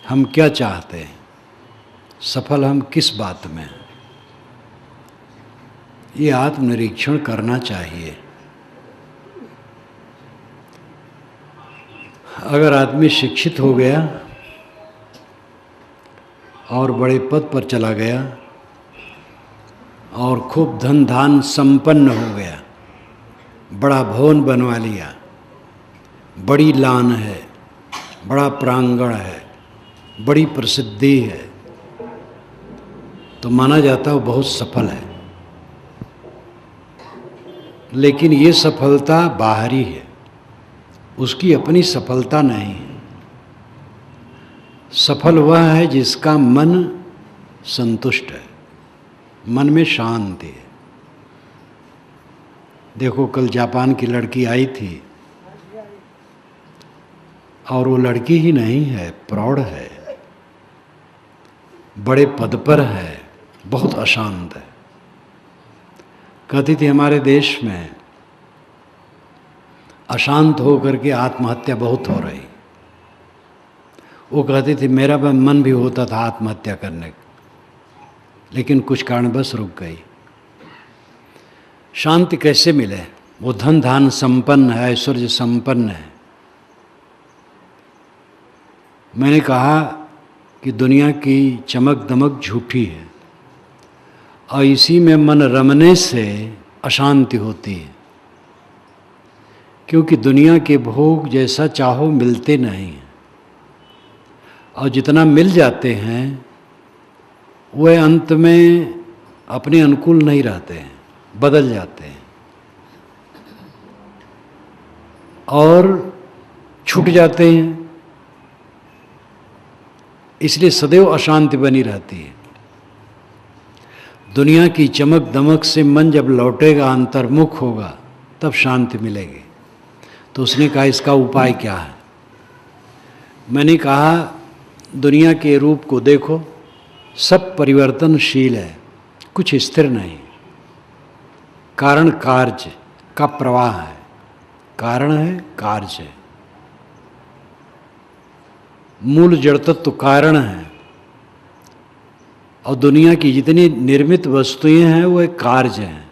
हम क्या चाहते हैं, सफल हम किस बात में हैं, ये आत्मनिरीक्षण करना चाहिए। अगर आदमी शिक्षित हो गया और बड़े पद पर चला गया और खूब धन धान संपन्न हो गया, बड़ा भवन बनवा लिया, बड़ी लान है, बड़ा प्रांगण है, बड़ी प्रसिद्धि है, तो माना जाता है वो बहुत सफल है। लेकिन ये सफलता बाहरी है, उसकी अपनी सफलता नहीं है। सफल वह है जिसका मन संतुष्ट है, मन में शांति है। देखो कल जापान की लड़की आई थी और वो लड़की ही नहीं है, प्रौढ़ है, बड़े पद पर है, बहुत अशांत है। कहती थी हमारे देश में अशांत होकर के आत्महत्या बहुत हो रही। वो कहती थी मेरा मन भी होता था आत्महत्या करने का, लेकिन कुछ कारणवश रुक गई। शांति कैसे मिले? वो धन धान संपन्न है, ऐश्वर्य संपन्न है। मैंने कहा कि दुनिया की चमक दमक झूठी है और इसी में मन रमने से अशांति होती है, क्योंकि दुनिया के भोग जैसा चाहो मिलते नहीं हैं, और जितना मिल जाते हैं वह अंत में अपने अनुकूल नहीं रहते हैं, बदल जाते हैं और छूट जाते हैं। इसलिए सदैव अशांति बनी रहती है। दुनिया की चमक दमक से मन जब लौटेगा, अंतर्मुख होगा, तब शांति मिलेगी। तो उसने कहा इसका उपाय क्या है? मैंने कहा दुनिया के रूप को देखो, सब परिवर्तनशील है, कुछ स्थिर नहीं। कारण कार्य का प्रवाह है, कारण है कार्य है, मूल जड़ तत्व कारण है, और दुनिया की जितनी निर्मित वस्तुएं हैं वो एक कार्य हैं,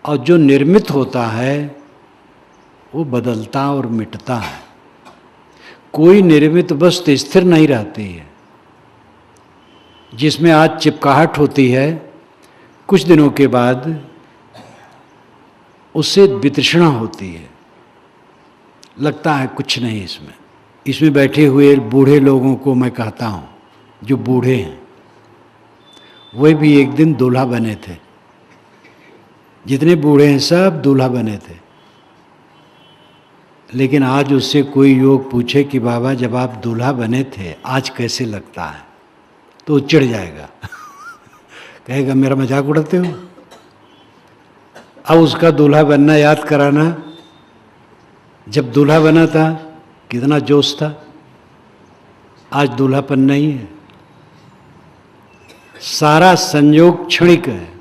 और जो निर्मित होता है वो बदलता और मिटता है। कोई निर्मित वस्तु स्थिर नहीं रहती है। जिसमें आज चिपकाहट होती है, कुछ दिनों के बाद उससे वितृष्णा होती है, लगता है कुछ नहीं इसमें। इसमें बैठे हुए बूढ़े लोगों को मैं कहता हूँ, जो बूढ़े हैं वे भी एक दिन दूल्हा बने थे। जितने बूढ़े हैं सब दूल्हा बने थे। लेकिन आज उससे कोई युवक पूछे कि बाबा जब आप दूल्हा बने थे आज कैसे लगता है, तो चिढ़ जाएगा कहेगा मेरा मजाक उड़ाते हो। अब उसका दूल्हा बनना याद कराना, जब दूल्हा बना था कितना जोश था, आज दूल्हापन नहीं है। सारा संयोग क्षणिक है,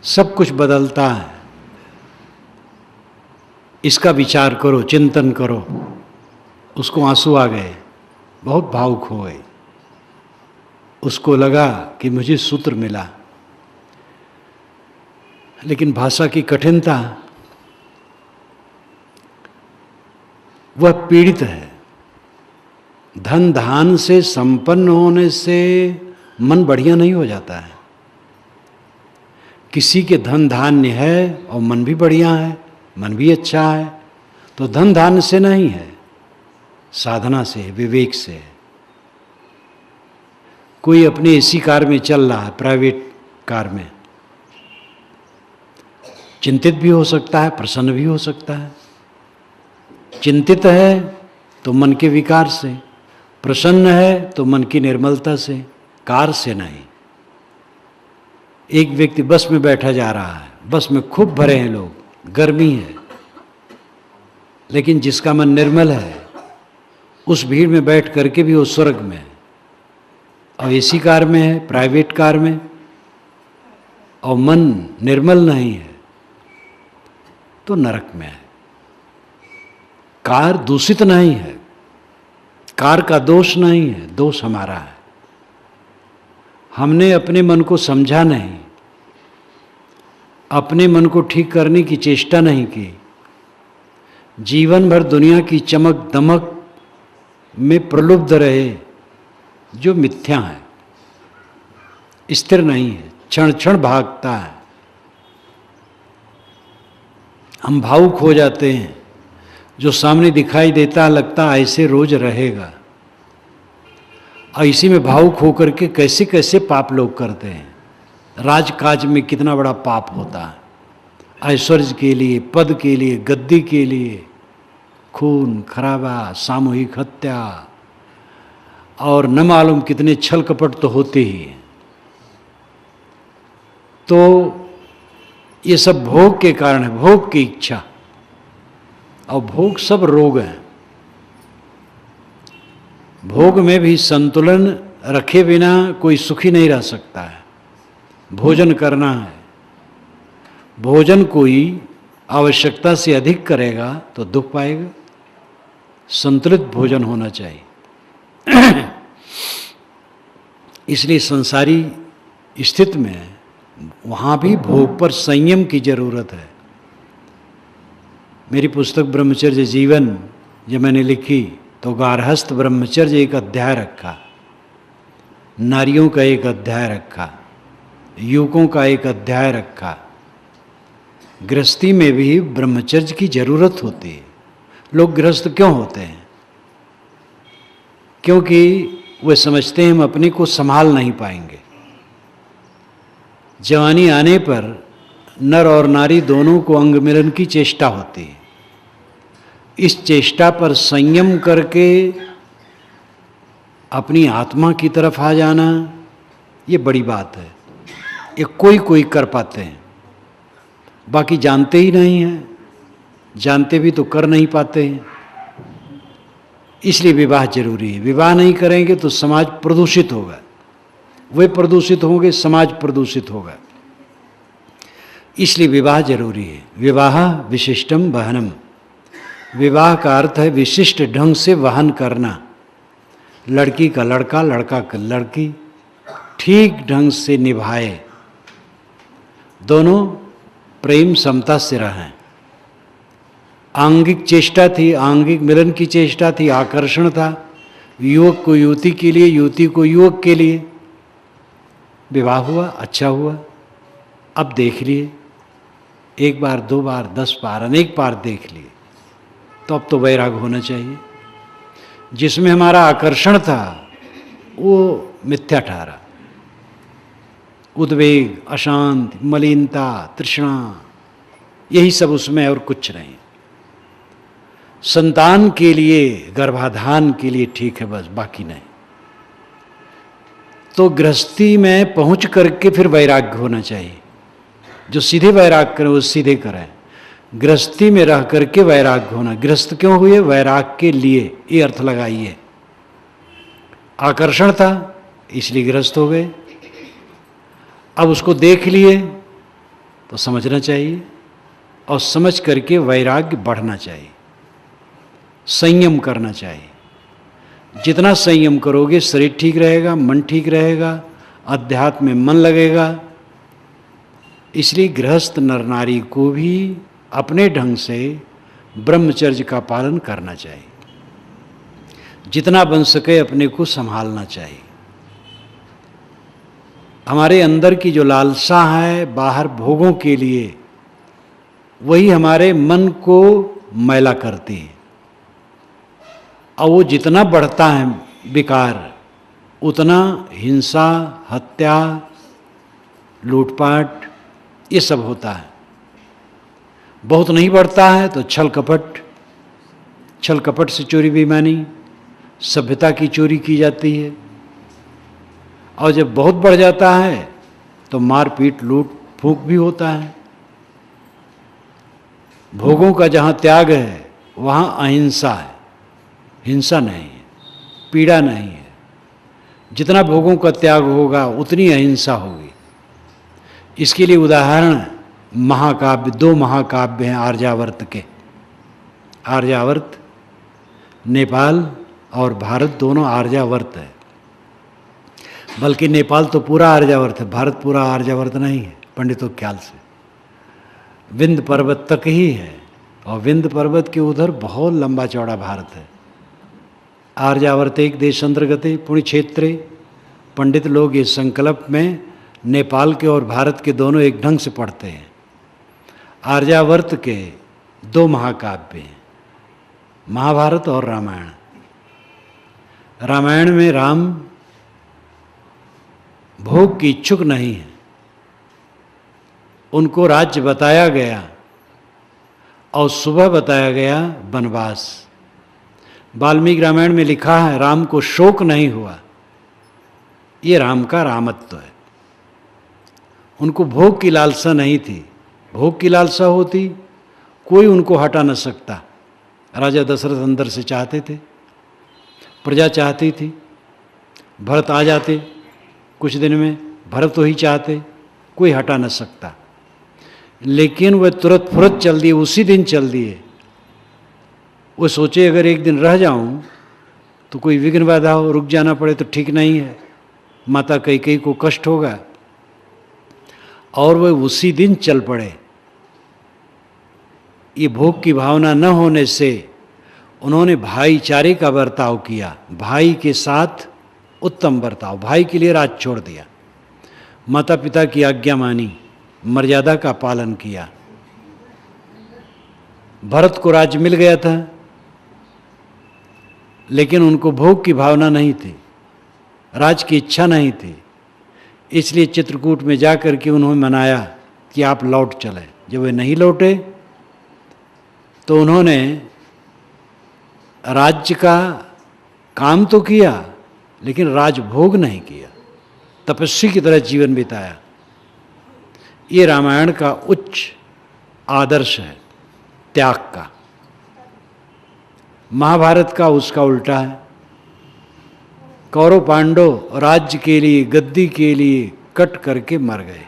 सब कुछ बदलता है। इसका विचार करो, चिंतन करो। उसको आंसू आ गए, बहुत भावुक हो गई। उसको लगा कि मुझे सूत्र मिला, लेकिन भाषा की कठिनता, वह पीड़ित है। धन धान से संपन्न होने से मन बढ़िया नहीं हो जाता है। किसी के धन धान्य है और मन भी बढ़िया है, मन भी अच्छा है, तो धन धान्य से नहीं है, साधना से, विवेक से। कोई अपने एसी कार में चल रहा है, प्राइवेट कार में, चिंतित भी हो सकता है, प्रसन्न भी हो सकता है। चिंतित है तो मन के विकार से, प्रसन्न है तो मन की निर्मलता से, कार से नहीं। एक व्यक्ति बस में बैठा जा रहा है, बस में खूब भरे हैं लोग, गर्मी है, लेकिन जिसका मन निर्मल है उस भीड़ में बैठ करके भी वो स्वर्ग में है। और एसी कार में है, प्राइवेट कार में, और मन निर्मल नहीं है तो नरक में है। कार दूषित नहीं है, कार का दोष नहीं है, दोष हमारा है। हमने अपने मन को समझा नहीं, अपने मन को ठीक करने की चेष्टा नहीं की। जीवन भर दुनिया की चमक दमक में प्रलुब्ध रहे, जो मिथ्या है, स्थिर नहीं है, क्षण क्षण भागता है। हम भावुक हो जाते हैं, जो सामने दिखाई देता लगता ऐसे रोज रहेगा। इसी में भावुक होकर के कैसे कैसे पाप लोग करते हैं। राजकाज में कितना बड़ा पाप होता है, ऐश्वर्य के लिए, पद के लिए, गद्दी के लिए खून खराबा, सामूहिक हत्या, और न मालूम कितने छल कपट तो होते ही हैं। तो ये सब भोग के कारण है, भोग की इच्छा, और भोग सब रोग हैं। भोग में भी संतुलन रखे बिना कोई सुखी नहीं रह सकता है। भोजन करना है, भोजन कोई आवश्यकता से अधिक करेगा तो दुख पाएगा। संतुलित भोजन होना चाहिए। इसलिए संसारी स्थिति में वहाँ भी भोग पर संयम की जरूरत है। मेरी पुस्तक ब्रह्मचर्य जीवन जब मैंने लिखी तो गार्हस्थ ब्रह्मचर्य एक अध्याय रखा, नारियों का एक अध्याय रखा, युवकों का एक अध्याय रखा। गृहस्थी में भी ब्रह्मचर्य की जरूरत होती है। लोग गृहस्थ क्यों होते हैं? क्योंकि वे समझते हैं हम अपने को संभाल नहीं पाएंगे। जवानी आने पर नर और नारी दोनों को अंग मिलन की चेष्टा होती है। इस चेष्टा पर संयम करके अपनी आत्मा की तरफ आ जाना, ये बड़ी बात है। ये कोई कोई कर पाते हैं, बाकी जानते ही नहीं हैं। जानते भी तो कर नहीं पाते हैं। इसलिए विवाह जरूरी है। विवाह नहीं करेंगे तो समाज प्रदूषित होगा, वे प्रदूषित होंगे, समाज प्रदूषित होगा। इसलिए विवाह जरूरी है। विवाह विशिष्टम वहनम। विवाह का अर्थ है विशिष्ट ढंग से वहन करना। लड़की का लड़का, लड़का का लड़की ठीक ढंग से निभाए, दोनों प्रेम समता से रहें। आंगिक चेष्टा थी, आंगिक मिलन की चेष्टा थी, आकर्षण था, युवक को युवती के लिए, युवती को युवक के लिए। विवाह हुआ, अच्छा हुआ। अब देख लिए, एक बार, दो बार, 10 बार, अनेक बार देख लिए, तो अब तो वैराग होना चाहिए। जिसमें हमारा आकर्षण था वो मिथ्या ठहरा। उद्वेग, अशांति, मलिनता, तृष्णा, यही सब उसमें, और कुछ नहीं। संतान के लिए, गर्भाधान के लिए ठीक है, बस, बाकी नहीं। तो गृहस्थी में पहुंच करके फिर वैराग्य होना चाहिए। जो सीधे वैराग करें वो सीधे करें। गृहस्थी में रह करके वैराग्य होना। गृहस्थ क्यों हुए? वैराग के लिए, ये अर्थ लगाइए। आकर्षण था इसलिए गृहस्थ हो गए। अब उसको देख लिए तो समझना चाहिए, और समझ करके वैराग्य बढ़ना चाहिए, संयम करना चाहिए। जितना संयम करोगे शरीर ठीक रहेगा, मन ठीक रहेगा, अध्यात्म में मन लगेगा। इसलिए गृहस्थ नर नारी को भी अपने ढंग से ब्रह्मचर्य का पालन करना चाहिए। जितना बन सके अपने को संभालना चाहिए। हमारे अंदर की जो लालसा है बाहर भोगों के लिए, वही हमारे मन को मैला करती है। और वो जितना बढ़ता है विकार, उतना हिंसा, हत्या, लूटपाट, ये सब होता है। बहुत नहीं बढ़ता है तो छल कपट, छल कपट से चोरी बेईमानी, सभ्यता की चोरी की जाती है। और जब बहुत बढ़ जाता है तो मारपीट, लूट फूंक भी होता है। भोगों का जहाँ त्याग है वहाँ अहिंसा है, हिंसा नहीं है, पीड़ा नहीं है। जितना भोगों का त्याग होगा उतनी अहिंसा होगी। इसके लिए उदाहरण महाकाव्य, 2 महाकाव्य हैं आर्यावर्त के। आर्यावर्त नेपाल और भारत दोनों आर्यावर्त है। बल्कि नेपाल तो पूरा आर्यावर्त है, भारत पूरा आर्यावर्त नहीं है पंडितों के ख्याल से। विंध्य पर्वत तक ही है, और विंध्य पर्वत के उधर बहुत लंबा चौड़ा भारत है। आर्यावर्त एक देशांतर्गते पुण्य क्षेत्रे। पंडित लोग इस संकल्प में नेपाल के और भारत के दोनों एक ढंग से पढ़ते हैं। आर्यावर्त के दो महाकाव्य हैं, महाभारत और रामायण। रामायण में राम भोग की इच्छुक नहीं है, उनको राज्य बताया गया और सुबह बताया गया वनवास। वाल्मीकि रामायण में लिखा है राम को शोक नहीं हुआ, ये राम का रामत्व है। उनको भोग की लालसा नहीं थी, भोग की लालसा होती कोई उनको हटा न सकता। राजा दशरथ अंदर से चाहते थे, प्रजा चाहती थी, भरत आ जाते कुछ दिन में, भरत तो ही चाहते, कोई हटा न सकता। लेकिन वह तुरंत फुरत चल दिए, उसी दिन चल दिए। वो सोचे अगर एक दिन रह जाऊं तो कोई विघ्न बाधा हो, रुक जाना पड़े तो ठीक नहीं है, माता कैकेयी को कष्ट होगा। और वह उसी दिन चल पड़े। ये भोग की भावना न होने से उन्होंने भाईचारे का बर्ताव किया, भाई के साथ उत्तम बर्ताव, भाई के लिए राज छोड़ दिया, माता पिता की आज्ञा मानी, मर्यादा का पालन किया। भरत को राज्य मिल गया था, लेकिन उनको भोग की भावना नहीं थी, राज की इच्छा नहीं थी। इसलिए चित्रकूट में जाकर के उन्होंने मनाया कि आप लौट चले। जब वे नहीं लौटे तो उन्होंने राज्य का काम तो किया, लेकिन राजभोग नहीं किया, तपस्वी की तरह जीवन बिताया। ये रामायण का उच्च आदर्श है त्याग का। महाभारत का उसका उल्टा है। कौरव पांडव राज्य के लिए, गद्दी के लिए कट करके मर गए।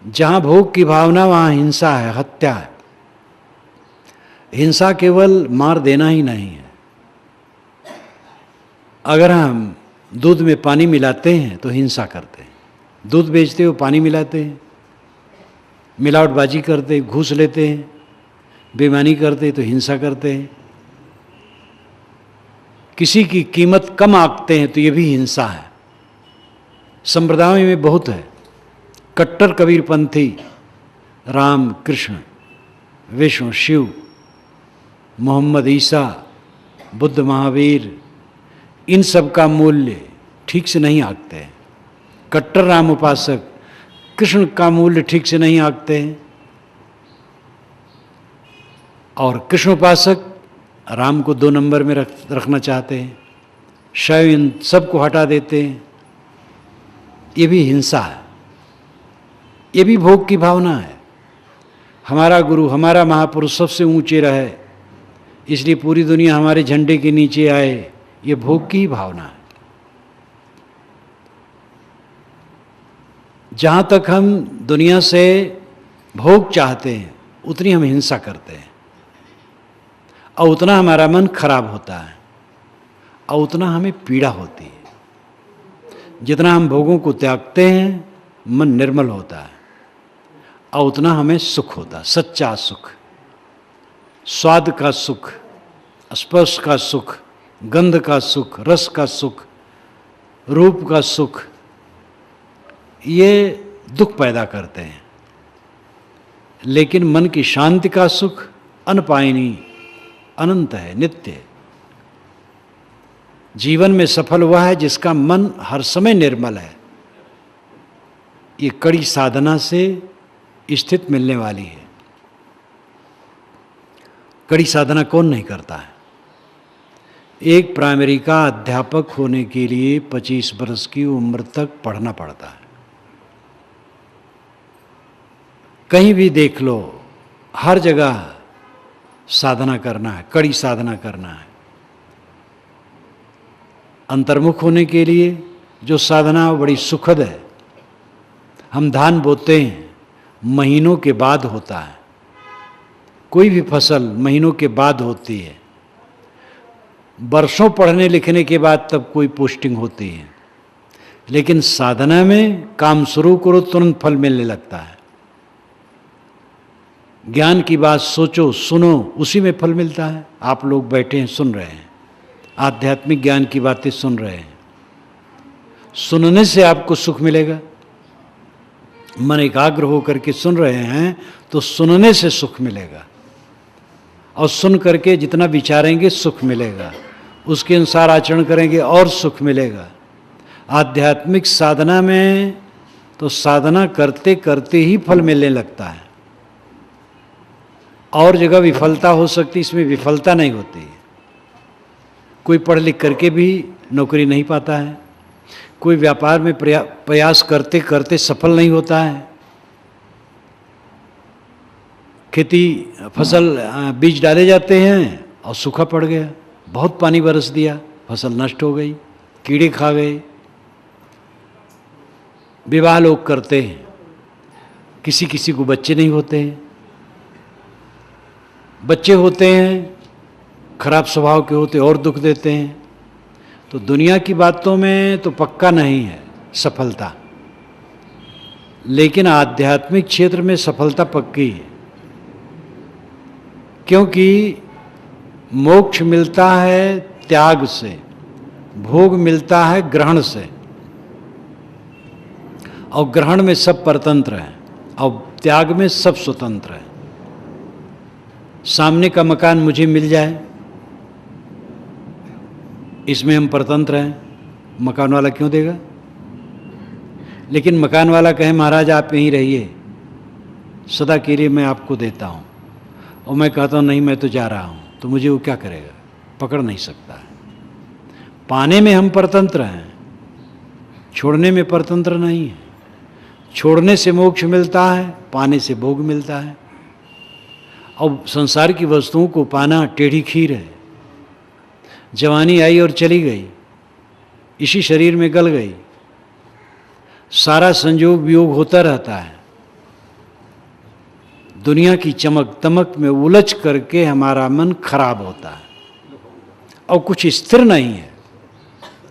जहां भोग की भावना वहां हिंसा है, हत्या है। हिंसा केवल मार देना ही नहीं है। अगर हम दूध में पानी मिलाते हैं तो हिंसा करते हैं, दूध बेचते हो पानी मिलाते हैं, मिलावटबाजी करते, घूस लेते हैं, बेईमानी करते तो हिंसा करते हैं, किसी की कीमत कम आंकते हैं तो ये भी हिंसा है। संप्रदायों में बहुत है। कट्टर कबीरपंथी राम कृष्ण विष्णु शिव मोहम्मद ईसा बुद्ध महावीर, इन सब का मूल्य ठीक से नहीं आंकते हैं। कट्टर राम उपासक कृष्ण का मूल्य ठीक से नहीं आंकते हैं, और कृष्ण उपासक राम को 2 नंबर में रखना चाहते हैं, शैव इन सबको हटा देते हैं। ये भी हिंसा है, ये भी भोग की भावना है। हमारा गुरु, हमारा महापुरुष सबसे ऊंचे रहे, इसलिए पूरी दुनिया हमारे झंडे के नीचे आए, ये भोग की भावना है। जहाँ तक हम दुनिया से भोग चाहते हैं उतनी हम हिंसा करते हैं, और उतना हमारा मन खराब होता है, और उतना हमें पीड़ा होती है। जितना हम भोगों को त्यागते हैं मन निर्मल होता है, और उतना हमें सुख होता है, सच्चा सुख, स्वाद का सुख, स्पर्श का सुख, गंध का सुख, रस का सुख, रूप का सुख। ये दुख पैदा करते हैं। लेकिन मन की शांति का सुख अनपायनी, अनंत है, नित्य है। जीवन में सफल हुआ है जिसका मन हर समय निर्मल है। ये कड़ी साधना से स्थित मिलने वाली है। कड़ी साधना कौन नहीं करता है? एक प्राइमरी का अध्यापक होने के लिए 25 वर्ष की उम्र तक पढ़ना पड़ता है। कहीं भी देख लो, हर जगह साधना करना है, कड़ी साधना करना है। अंतर्मुख होने के लिए जो साधना बड़ी सुखद है। हम धान बोते हैं, महीनों के बाद होता है। कोई भी फसल महीनों के बाद होती है। वर्षों पढ़ने लिखने के बाद तब कोई पोस्टिंग होती है, लेकिन साधना में काम शुरू करो तुरंत फल मिलने लगता है। ज्ञान की बात सोचो, सुनो, उसी में फल मिलता है। आप लोग बैठे हैं, सुन रहे हैं, आध्यात्मिक ज्ञान की बातें सुन रहे हैं, सुनने से आपको सुख मिलेगा। मन एकाग्र होकर के सुन रहे हैं तो सुनने से सुख मिलेगा, और सुन करके जितना विचारेंगे सुख मिलेगा, उसके अनुसार आचरण करेंगे और सुख मिलेगा। आध्यात्मिक साधना में तो साधना करते करते ही फल मिलने लगता है। और जगह विफलता हो सकती, इसमें विफलता नहीं होती। कोई पढ़ लिख करके भी नौकरी नहीं पाता है, कोई व्यापार में प्रयास करते करते सफल नहीं होता है, खेती फसल बीज डाले जाते हैं और सूखा पड़ गया, बहुत पानी बरस दिया, फसल नष्ट हो गई, कीड़े खा गए। विवाह लोग करते हैं, किसी किसी को बच्चे नहीं होते हैं, बच्चे होते हैं खराब स्वभाव के होते और दुख देते हैं। तो दुनिया की बातों में तो पक्का नहीं है सफलता, लेकिन आध्यात्मिक क्षेत्र में सफलता पक्की है, क्योंकि मोक्ष मिलता है त्याग से, भोग मिलता है ग्रहण से, और ग्रहण में सब परतंत्र हैं और त्याग में सब स्वतंत्र हैं। सामने का मकान मुझे मिल जाए, इसमें हम परतंत्र हैं, मकान वाला क्यों देगा? लेकिन मकान वाला कहे महाराज आप यहीं रहिए, सदा के लिए मैं आपको देता हूँ, और मैं कहता हूँ नहीं मैं तो जा रहा हूँ, तो मुझे वो क्या करेगा? पकड़ नहीं सकता है। पाने में हम परतंत्र हैं, छोड़ने में परतंत्र नहीं है। छोड़ने से मोक्ष मिलता है, पाने से भोग मिलता है। और संसार की वस्तुओं को पाना टेढ़ी खीर है। जवानी आई और चली गई, इसी शरीर में गल गई, सारा संयोग वियोग होता रहता है। दुनिया की चमक दमक में उलझ करके हमारा मन खराब होता है, और कुछ स्थिर नहीं है,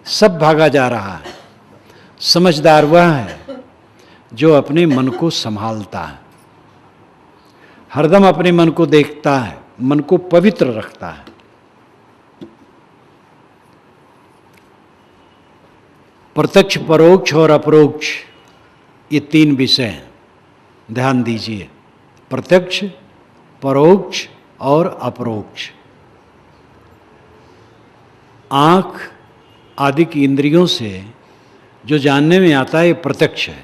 सब भागा जा रहा है। समझदार वह है जो अपने मन को संभालता है, हरदम अपने मन को देखता है, मन को पवित्र रखता है। प्रत्यक्ष, परोक्ष और अपरोक्ष, ये तीन विषय हैं, ध्यान दीजिए। प्रत्यक्ष, परोक्ष और अपरोक्ष। आँख आदि की इंद्रियों से जो जानने में आता है ये प्रत्यक्ष है,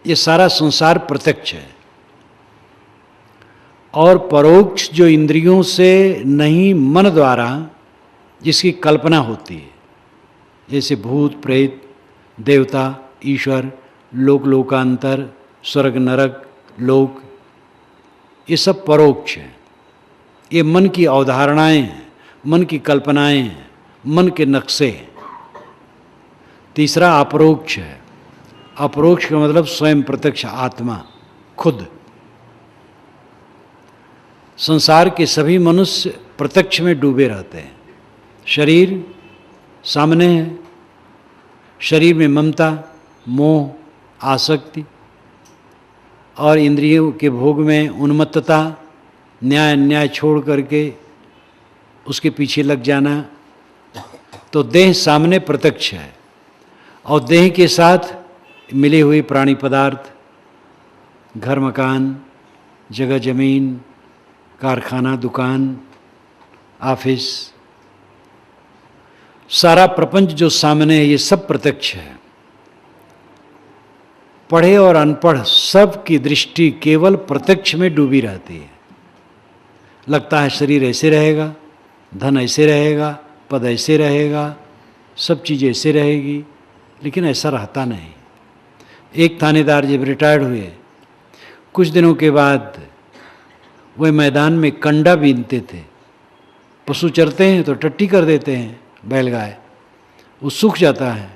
ये सारा संसार प्रत्यक्ष है। और परोक्ष जो इंद्रियों से नहीं, मन द्वारा जिसकी कल्पना होती है, जैसे भूत प्रेत, देवता, ईश्वर, लोक लोकांतर, स्वर्ग नरक, लोक, ये सब परोक्ष है। ये मन की अवधारणाएं हैं, मन की कल्पनाएं हैं, मन के नक्शे हैं। तीसरा अपरोक्ष है। अपरोक्ष का मतलब स्वयं प्रत्यक्ष आत्मा, खुद। संसार के सभी मनुष्य प्रत्यक्ष में डूबे रहते हैं। शरीर सामने है, शरीर में ममता, मोह, आसक्ति और इंद्रियों के भोग में उन्मत्तता, न्याय अन्याय छोड़ करके उसके पीछे लग जाना। तो देह सामने प्रत्यक्ष है, और देह के साथ मिले हुए प्राणी पदार्थ, घर मकान, जगह जमीन, कारखाना, दुकान, ऑफिस, सारा प्रपंच जो सामने है, ये सब प्रत्यक्ष है। पढ़े और अनपढ़ सब की दृष्टि केवल प्रत्यक्ष में डूबी रहती है। लगता है शरीर ऐसे रहेगा, धन ऐसे रहेगा, पद ऐसे रहेगा, सब चीज़ ऐसे रहेगी, लेकिन ऐसा रहता नहीं। एक थानेदार जब रिटायर्ड हुए, कुछ दिनों के बाद वह मैदान में कंडा बीनते थे। पशु चरते हैं तो टट्टी कर देते हैं बैलगाय, वो सूख जाता है,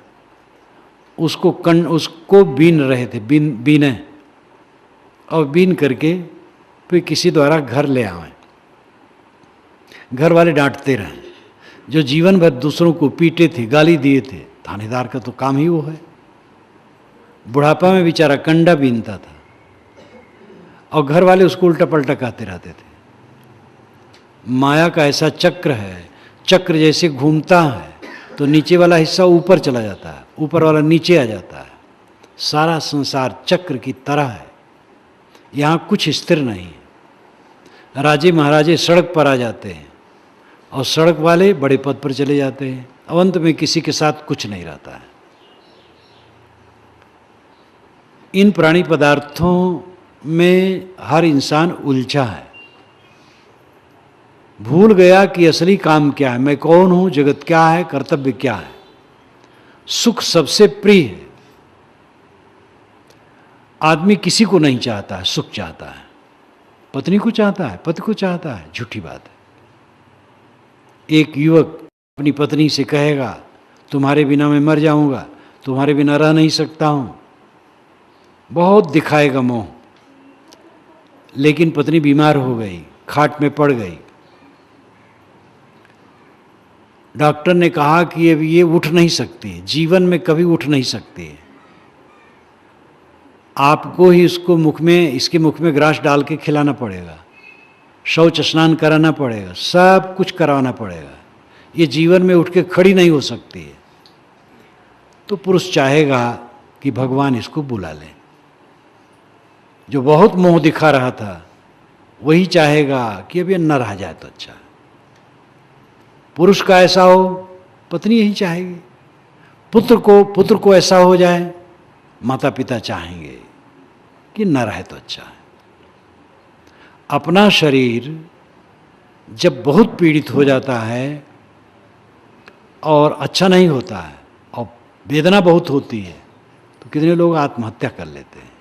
उसको बीन रहे थे, बीने, और बीन करके फिर किसी द्वारा घर ले आए। घर वाले डांटते रहे, जो जीवन भर दूसरों को पीटे थे, गाली दिए थे, थानेदार का तो काम ही वो है। बुढ़ापा में बेचारा कंडा बीनता था और घर वाले उसको उल्टा पलटा कहते रहते थे। माया का ऐसा चक्र है, चक्र जैसे घूमता है तो नीचे वाला हिस्सा ऊपर चला जाता है, ऊपर वाला नीचे आ जाता है। सारा संसार चक्र की तरह है, यहाँ कुछ स्थिर नहीं है। राजे महाराजे सड़क पर आ जाते हैं और सड़क वाले बड़े पद पर चले जाते हैं, अंत में किसी के साथ कुछ नहीं रहता है। इन प्राणी पदार्थों में हर इंसान उलझा है, भूल गया कि असली काम क्या है, मैं कौन हूं, जगत क्या है, कर्तव्य क्या है। सुख सबसे प्रिय है, आदमी किसी को नहीं चाहता है, सुख चाहता है। पत्नी को चाहता है, पति को चाहता है, झूठी बात है। एक युवक अपनी पत्नी से कहेगा तुम्हारे बिना मैं मर जाऊंगा, तुम्हारे बिना रह नहीं सकता हूं, बहुत दिखाएगा मोह। लेकिन पत्नी बीमार हो गई, खाट में पड़ गई, डॉक्टर ने कहा कि अब ये उठ नहीं सकती, जीवन में कभी उठ नहीं सकती, आपको ही इसके मुख में ग्रास डाल के खिलाना पड़ेगा, शौच स्नान कराना पड़ेगा, सब कुछ कराना पड़ेगा, ये जीवन में उठ के खड़ी नहीं हो सकती है। तो पुरुष चाहेगा कि भगवान इसको बुला ले। जो बहुत मोह दिखा रहा था वही चाहेगा कि अब ये न रह जाए तो अच्छा। पुरुष का ऐसा हो, पत्नी यही चाहेगी। पुत्र को ऐसा हो जाए, माता पिता चाहेंगे कि न रहे तो अच्छा है। अपना शरीर जब बहुत पीड़ित हो जाता है और अच्छा नहीं होता है और वेदना बहुत होती है तो कितने लोग आत्महत्या कर लेते हैं।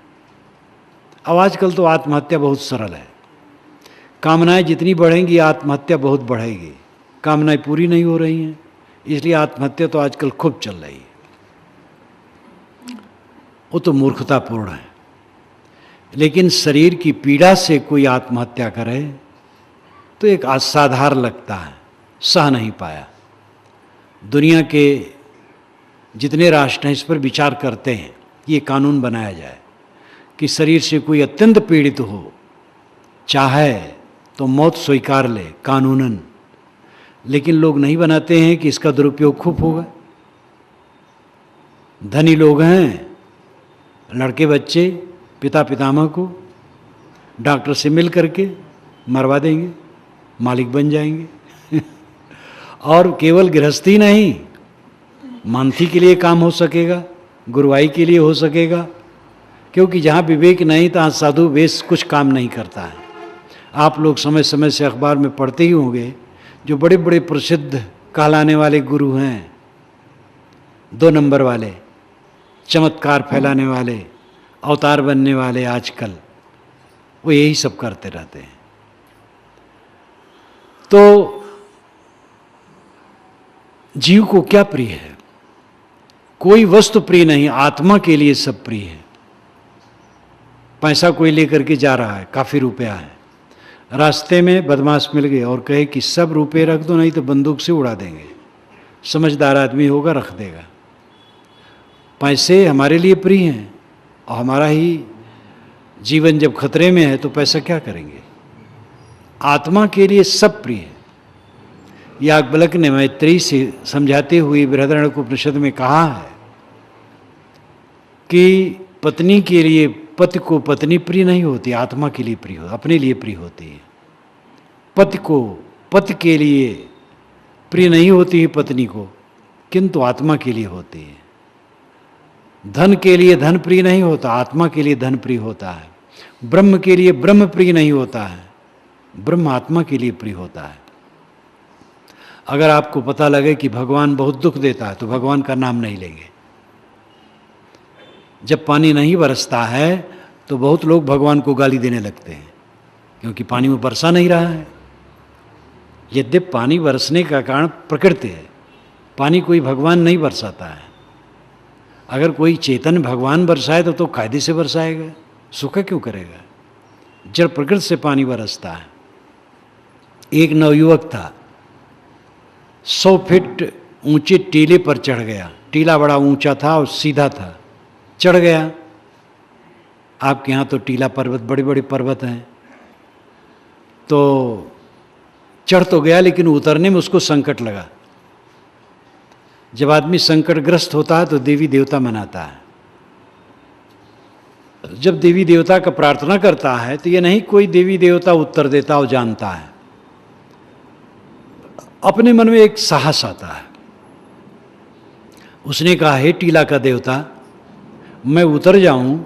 अब आजकल तो आत्महत्या बहुत सरल है, कामनाएं जितनी बढ़ेंगी आत्महत्या बहुत बढ़ेगी। कामनाएं पूरी नहीं हो रही हैं, इसलिए आत्महत्या तो आजकल खूब चल रही है। वो तो मूर्खतापूर्ण है। लेकिन शरीर की पीड़ा से कोई आत्महत्या करे तो एक असाधारण लगता है, सह नहीं पाया। दुनिया के जितने राष्ट्र हैं इस पर विचार करते हैं, ये कानून बनाया जाए कि शरीर से कोई अत्यंत पीड़ित हो, चाहे तो मौत स्वीकार ले कानूनन। लेकिन लोग नहीं बनाते हैं कि इसका दुरुपयोग खूब होगा। धनी लोग हैं, लड़के बच्चे पिता पितामह को डॉक्टर से मिल करके मरवा देंगे, मालिक बन जाएंगे। और केवल गृहस्थी नहीं, मानथी के लिए काम हो सकेगा, गुरुवाई के लिए हो सकेगा, क्योंकि जहाँ विवेक नहीं तहाँ साधु वेश कुछ काम नहीं करता है। आप लोग समय समय से अखबार में पढ़ते ही होंगे, जो बड़े बड़े प्रसिद्ध कहलाने वाले गुरु हैं, 2 नंबर वाले, चमत्कार फैलाने वाले, अवतार बनने वाले, आजकल वो यही सब करते रहते हैं। तो जीव को क्या प्रिय है? कोई वस्तु प्रिय नहीं, आत्मा के लिए सब प्रिय है। पैसा कोई लेकर के जा रहा है, काफ़ी रुपया है, रास्ते में बदमाश मिल गए और कहे कि सब रुपये रख दो नहीं तो बंदूक से उड़ा देंगे। समझदार आदमी होगा, रख देगा। पैसे हमारे लिए प्रिय हैं और हमारा ही जीवन जब खतरे में है तो पैसा क्या करेंगे? आत्मा के लिए सब प्रिय है। याज्ञवल्क्य ने मैत्री से समझाते हुए बृहदारण्यक उपनिषद में कहा है कि पत्नी के लिए पति को पत्नी प्रिय नहीं होती, आत्मा के लिए प्रिय हो, अपने लिए प्रिय होती है। पति को पति के लिए प्रिय नहीं होती है पत्नी को, किंतु आत्मा के लिए होती है। धन के लिए धन प्रिय नहीं होता, आत्मा के लिए धन प्रिय होता है। ब्रह्म के लिए ब्रह्म प्रिय नहीं होता है, ब्रह्म आत्मा के लिए प्रिय होता है। अगर आपको पता लगे कि भगवान बहुत दुख देता है तो भगवान का नाम नहीं लेंगे। जब पानी नहीं बरसता है तो बहुत लोग भगवान को गाली देने लगते हैं, क्योंकि पानी में बरसा नहीं रहा है। यद्यपि पानी बरसने का कारण प्रकृति है, पानी कोई भगवान नहीं बरसाता है। अगर कोई चेतन भगवान बरसाए तो कायदे से बरसाएगा, सूखा क्यों करेगा? जड़ प्रकृति से पानी बरसता है। एक नवयुवक था, 100 फीट ऊंचे टीले पर चढ़ गया। टीला बड़ा ऊंचा था और सीधा था, चढ़ गया। आपके यहाँ तो टीला पर्वत, बड़े बड़े पर्वत हैं, तो चढ़ तो गया लेकिन उतरने में उसको संकट लगा। जब आदमी संकटग्रस्त होता है तो देवी देवता मनाता है। जब देवी देवता का प्रार्थना करता है तो ये नहीं कोई देवी देवता उत्तर देता और जानता है, अपने मन में एक साहस आता है। उसने कहा, हे टीला का देवता, मैं उतर जाऊं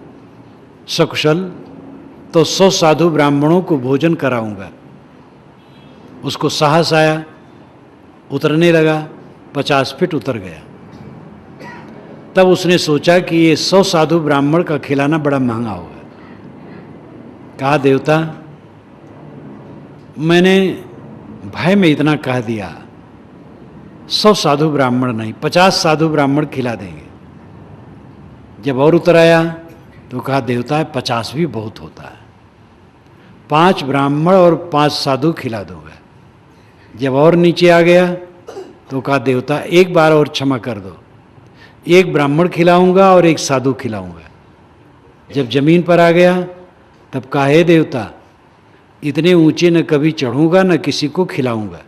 सकुशल तो 100 साधु ब्राह्मणों को भोजन कराऊंगा। उसको साहस आया, उतरने लगा, 50 फीट उतर गया। तब उसने सोचा कि ये 100 साधु ब्राह्मण का खिलाना बड़ा महंगा होगा। कहा, देवता, मैंने भय में इतना कह दिया, 100 साधु ब्राह्मण नहीं, 50 साधु ब्राह्मण खिला देंगे। जब और उतर आया तो कहा, देवता 50 भी बहुत होता है, 5 ब्राह्मण और 5 साधु खिला दूंगा। जब और नीचे आ गया तो कहा, देवता एक बार और क्षमा कर दो, 1 ब्राह्मण खिलाऊंगा और 1 साधु खिलाऊंगा। जब जमीन पर आ गया तब कहा, हे देवता, इतने ऊंचे न कभी चढ़ूंगा न किसी को खिलाऊंगा,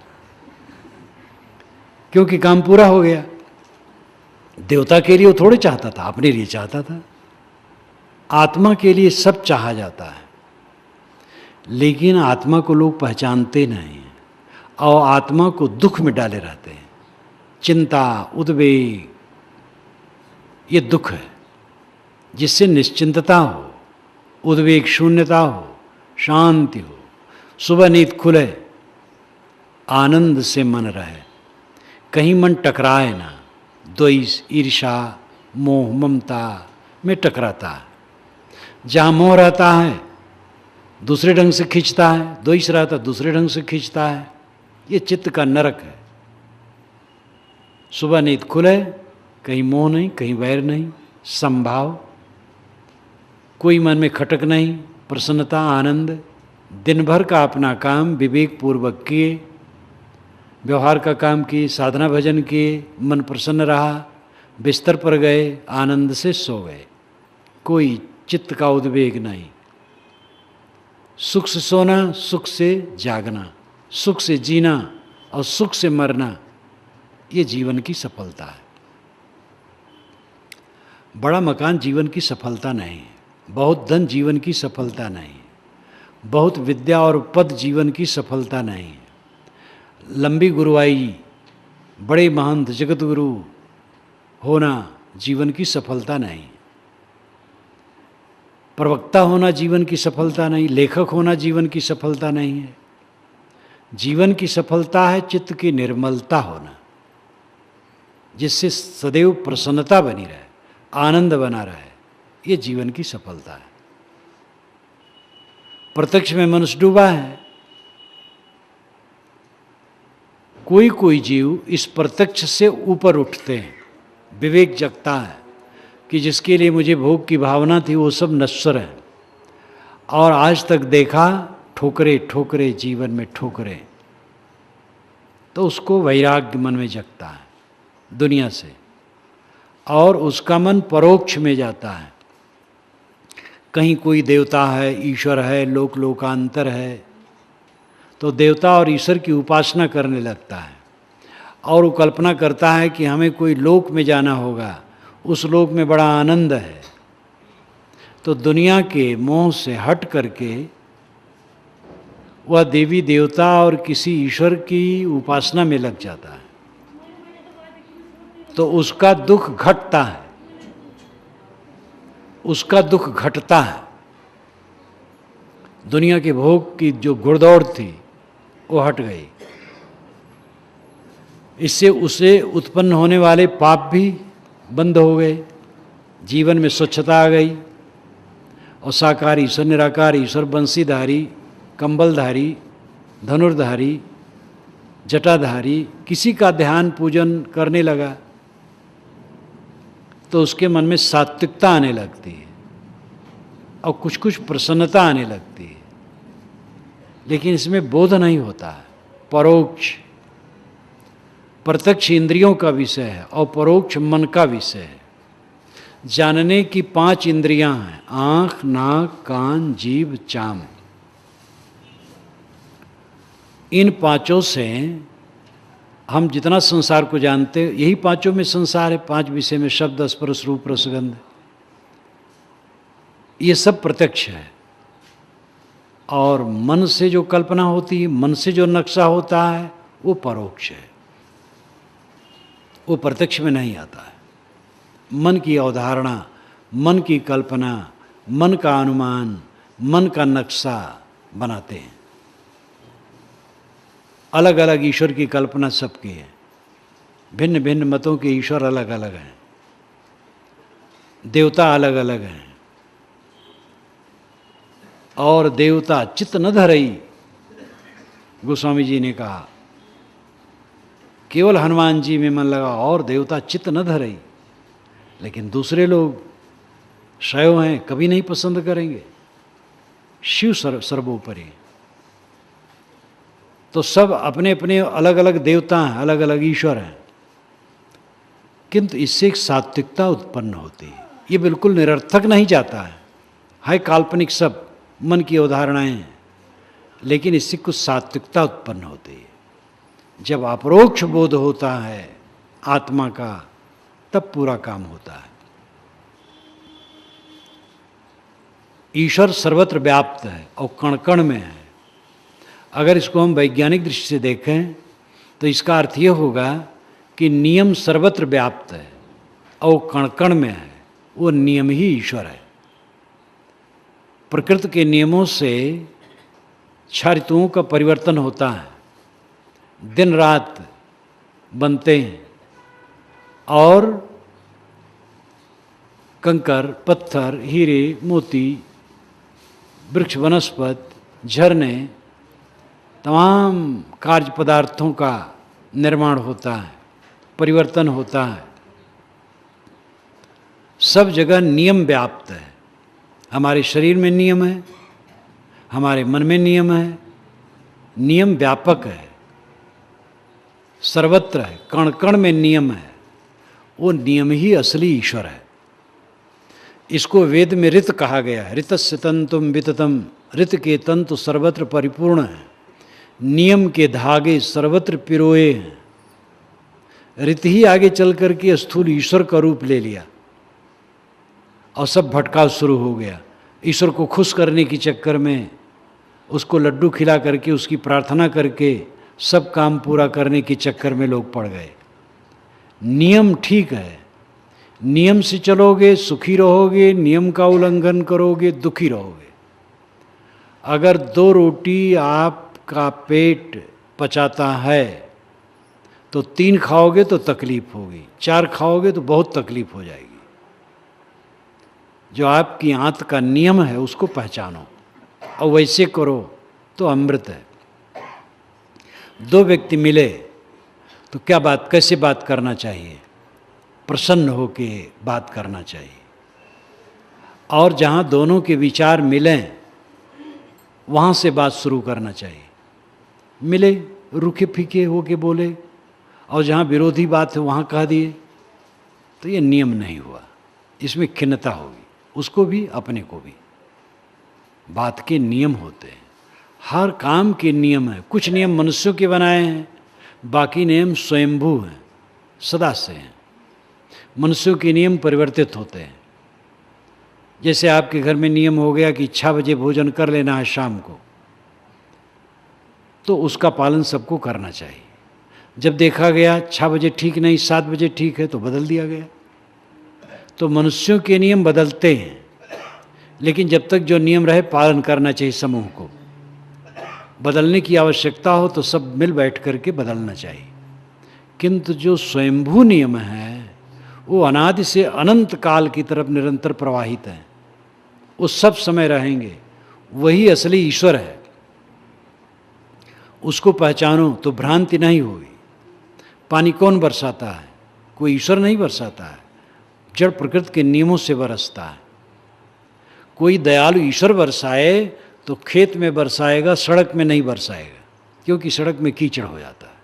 क्योंकि काम पूरा हो गया। देवता के लिए वो थोड़े चाहता था, अपने लिए चाहता था। आत्मा के लिए सब चाहा जाता है, लेकिन आत्मा को लोग पहचानते नहीं और आत्मा को दुख में डाले रहते हैं। चिंता, उद्वेग, ये दुख है। जिससे निश्चिंतता हो, उद्वेग शून्यता हो, शांति हो, सुबह नींद खुले, आनंद से मन रहे, कहीं मन टकराए ना, द्वेष, ईर्षा, मोह, ममता में टकराता है। जहाँ मोह रहता है दूसरे ढंग से खींचता है, द्वेष रहता है दूसरे ढंग से खींचता है। ये चित्त का नरक है। सुबह नींद खुले, कहीं मोह नहीं, कहीं वैर नहीं, समभाव, कोई मन में खटक नहीं, प्रसन्नता, आनंद। दिन भर का अपना काम विवेक पूर्वक किए, व्यवहार का काम किए, साधना भजन किए, मन प्रसन्न रहा, बिस्तर पर गए, आनंद से सो गए, कोई चित्त का उद्वेग नहीं। सुख से सोना, सुख से जागना, सुख से जीना और सुख से मरना, ये जीवन की सफलता है। बड़ा मकान जीवन की सफलता नहीं है, बहुत धन जीवन की सफलता नहीं है, बहुत विद्या और पद जीवन की सफलता नहीं है, लंबी गुरुआई, बड़े महंत जगत गुरु होना जीवन की सफलता नहीं, प्रवक्ता होना जीवन की सफलता नहीं, लेखक होना जीवन की सफलता नहीं है। जीवन की सफलता है चित्त की निर्मलता होना, जिससे सदैव प्रसन्नता बनी रहे, आनंद बना रहे, ये जीवन की सफलता है। प्रत्यक्ष में मनुष्य डूबा है। कोई कोई जीव इस प्रत्यक्ष से ऊपर उठते हैं, विवेक जगता है कि जिसके लिए मुझे भोग की भावना थी वो सब नश्वर है, और आज तक देखा ठोकरे ठोकरे जीवन में ठोकरे, तो उसको वैराग्य मन में जगता है दुनिया से, और उसका मन परोक्ष में जाता है। कहीं कोई देवता है, ईश्वर है, लोक लोकांतर है, तो देवता और ईश्वर की उपासना करने लगता है, और वो कल्पना करता है कि हमें कोई लोक में जाना होगा, उस लोक में बड़ा आनंद है। तो दुनिया के मोह से हट करके वह देवी देवता और किसी ईश्वर की उपासना में लग जाता है, तो उसका दुख घटता है, उसका दुख घटता है। दुनिया के भोग की जो घुड़दौड़ थी वो हट गई। इससे उसे उत्पन्न होने वाले पाप भी बंद हो गए, जीवन में स्वच्छता आ गई, और साकार ईश्वर, निराकार ईश्वर, बंसीधारी, कंबलधारी, धनुर्धारी, जटाधारी, किसी का ध्यान पूजन करने लगा तो उसके मन में सात्विकता आने लगती है और कुछ कुछ प्रसन्नता आने लगती है, लेकिन इसमें बोध नहीं होता है। परोक्ष प्रत्यक्ष इंद्रियों का विषय है और परोक्ष मन का विषय है। जानने की 5 इंद्रियां हैं, आँख, नाक, कान, जीभ, चाम। इन पांचों से हम जितना संसार को जानते, यही पांचों में संसार है। 5 विषय में शब्द, स्पर्श, रूप, रसगंध, ये सब प्रत्यक्ष है। और मन से जो कल्पना होती है, मन से जो नक्शा होता है, वो परोक्ष है, वो प्रत्यक्ष में नहीं आता है। मन की अवधारणा, मन की कल्पना, मन का अनुमान, मन का नक्शा बनाते हैं। अलग अलग ईश्वर की कल्पना सबकी है, भिन्न भिन्न मतों के ईश्वर अलग अलग हैं, देवता अलग अलग हैं। और देवता चित्त न धरई, गोस्वामी जी ने कहा, केवल हनुमान जी में मन लगा और देवता चित्त न धरई। लेकिन दूसरे लोग शैव हैं, कभी नहीं पसंद करेंगे, शिव सर्वोपरि। तो सब अपने अपने अलग अलग देवता हैं, अलग अलग ईश्वर हैं, किंतु इससे एक सात्विकता उत्पन्न होती है। ये बिल्कुल निरर्थक नहीं जाता है काल्पनिक सब मन की अवधारणाएं हैं, लेकिन इससे कुछ सात्विकता उत्पन्न होती है। जब अपरोक्ष बोध होता है आत्मा का, तब पूरा काम होता है। ईश्वर सर्वत्र व्याप्त है और कण कण में है। अगर इसको हम वैज्ञानिक दृष्टि से देखें तो इसका अर्थ ये होगा कि नियम सर्वत्र व्याप्त है और कण कण में है, वो नियम ही ईश्वर है। प्रकृति के नियमों से 6 ऋतुओं का परिवर्तन होता है, दिन रात बनते हैं, और कंकर, पत्थर, हीरे, मोती, वृक्ष, वनस्पति, झरने, तमाम कार्य पदार्थों का निर्माण होता है, परिवर्तन होता है। सब जगह नियम व्याप्त है। हमारे शरीर में नियम है, हमारे मन में नियम है, नियम व्यापक है, सर्वत्र है, कण कण में नियम है। वो नियम ही असली ईश्वर है। इसको वेद में ऋत कहा गया है। ऋतस्य तंतुम विततम, ऋत के तंतु सर्वत्र परिपूर्ण है, नियम के धागे सर्वत्र पिरोए हैं। ऋत ही आगे चल करके स्थूल ईश्वर का रूप ले लिया और सब भटकाव शुरू हो गया। ईश्वर को खुश करने के चक्कर में उसको लड्डू खिला करके, उसकी प्रार्थना करके सब काम पूरा करने के चक्कर में लोग पड़ गए। नियम ठीक है, नियम से चलोगे सुखी रहोगे, नियम का उल्लंघन करोगे दुखी रहोगे। अगर 2 रोटी आपका पेट पचाता है तो 3 खाओगे तो तकलीफ होगी, 4 खाओगे तो बहुत तकलीफ हो जाएगी। जो आपकी आंत का नियम है उसको पहचानो और वैसे करो तो अमृत है। 2 व्यक्ति मिले तो क्या बात, कैसे बात करना चाहिए? प्रसन्न होके बात करना चाहिए। और जहाँ दोनों के विचार मिलें वहाँ से बात शुरू करना चाहिए। मिले रूखे फीके होके बोले और जहाँ विरोधी बात है वहाँ कह दिए तो ये नियम नहीं हुआ, इसमें खिन्नता होगी, उसको भी अपने को भी। बात के नियम होते हैं, हर काम के नियम हैं। कुछ नियम मनुष्यों के बनाए हैं, बाकी नियम स्वयंभू हैं, सदा से हैं। मनुष्यों के नियम परिवर्तित होते हैं। जैसे आपके घर में नियम हो गया कि 6 बजे भोजन कर लेना है शाम को, तो उसका पालन सबको करना चाहिए। जब देखा गया 6 बजे ठीक नहीं, 7 बजे ठीक है, तो बदल दिया गया। तो मनुष्यों के नियम बदलते हैं, लेकिन जब तक जो नियम रहे पालन करना चाहिए समूह को। बदलने की आवश्यकता हो तो सब मिल बैठ करके बदलना चाहिए। किंतु जो स्वयंभू नियम है वो अनादि से अनंत काल की तरफ निरंतर प्रवाहित हैं, वो सब समय रहेंगे। वही असली ईश्वर है, उसको पहचानो तो भ्रांति नहीं होगी। पानी कौन बरसाता है? कोई ईश्वर नहीं बरसाता है, जड़ प्रकृति के नियमों से बरसता है। कोई दयालु ईश्वर बरसाए तो खेत में बरसाएगा, सड़क में नहीं बरसाएगा, क्योंकि सड़क में कीचड़ हो जाता है।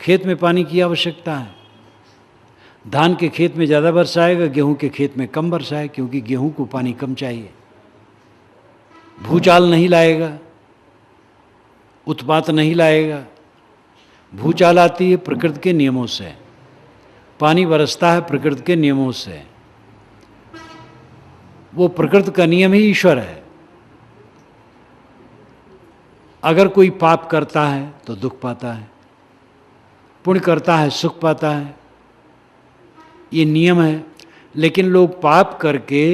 खेत में पानी की आवश्यकता है। धान के खेत में ज़्यादा वर्षा आएगा, गेहूं के खेत में कम वर्षा है, क्योंकि गेहूं को पानी कम चाहिए। भूचाल नहीं लाएगा, उत्पात नहीं लाएगा। भूचाल आती है प्रकृति के नियमों से, पानी बरसता है प्रकृति के नियमों से। वो प्रकृति का नियम ही ईश्वर है। अगर कोई पाप करता है तो दुख पाता है, पुण्य करता है सुख पाता है, ये नियम है। लेकिन लोग पाप करके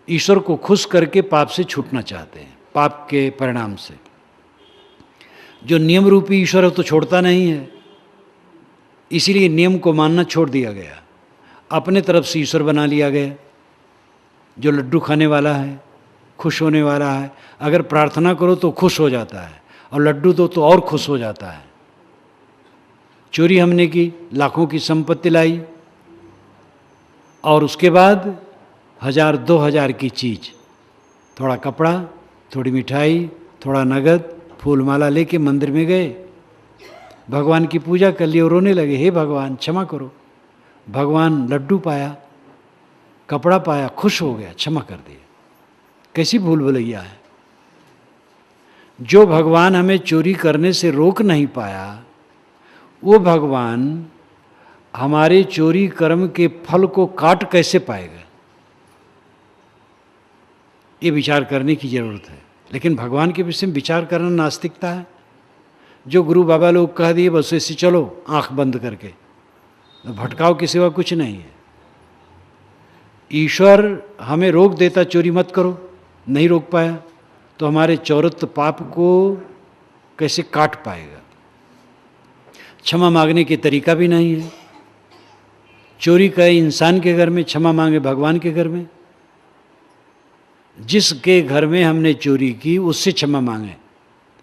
ईश्वर को खुश करके पाप से छूटना चाहते हैं, पाप के परिणाम से। जो नियम रूपी ईश्वर है तो छोड़ता नहीं है, इसीलिए नियम को मानना छोड़ दिया गया, अपने तरफ से ईश्वर बना लिया गया। जो लड्डू खाने वाला है, खुश होने वाला है, अगर प्रार्थना करो तो खुश हो जाता है, और लड्डू दो तो और खुश हो जाता है। चोरी हमने की, लाखों की संपत्ति लाई, और उसके बाद 1000-2000 की चीज़, थोड़ा कपड़ा, थोड़ी मिठाई, थोड़ा नगद, फूलमाला लेके मंदिर में गए, भगवान की पूजा कर ली और रोने लगे, हे भगवान क्षमा करो। भगवान लड्डू पाया, कपड़ा पाया, खुश हो गया, क्षमा कर दिया। कैसी भूल भुलैया है। जो भगवान हमें चोरी करने से रोक नहीं पाया, वो भगवान हमारे चोरी कर्म के फल को काट कैसे पाएगा, ये विचार करने की जरूरत है। लेकिन भगवान के विषय में विचार करना नास्तिकता है। जो गुरु बाबा लोग कह दिए बस ऐसे चलो आंख बंद करके, तो भटकाव के सिवा कुछ नहीं है। ईश्वर हमें रोक देता चोरी मत करो, नहीं रोक पाया तो हमारे चौरत्व पाप को कैसे काट पाएगा। क्षमा मांगने की तरीका भी नहीं है। चोरी करे इंसान के घर में, क्षमा मांगे भगवान के घर में। जिसके घर में हमने चोरी की उससे क्षमा मांगे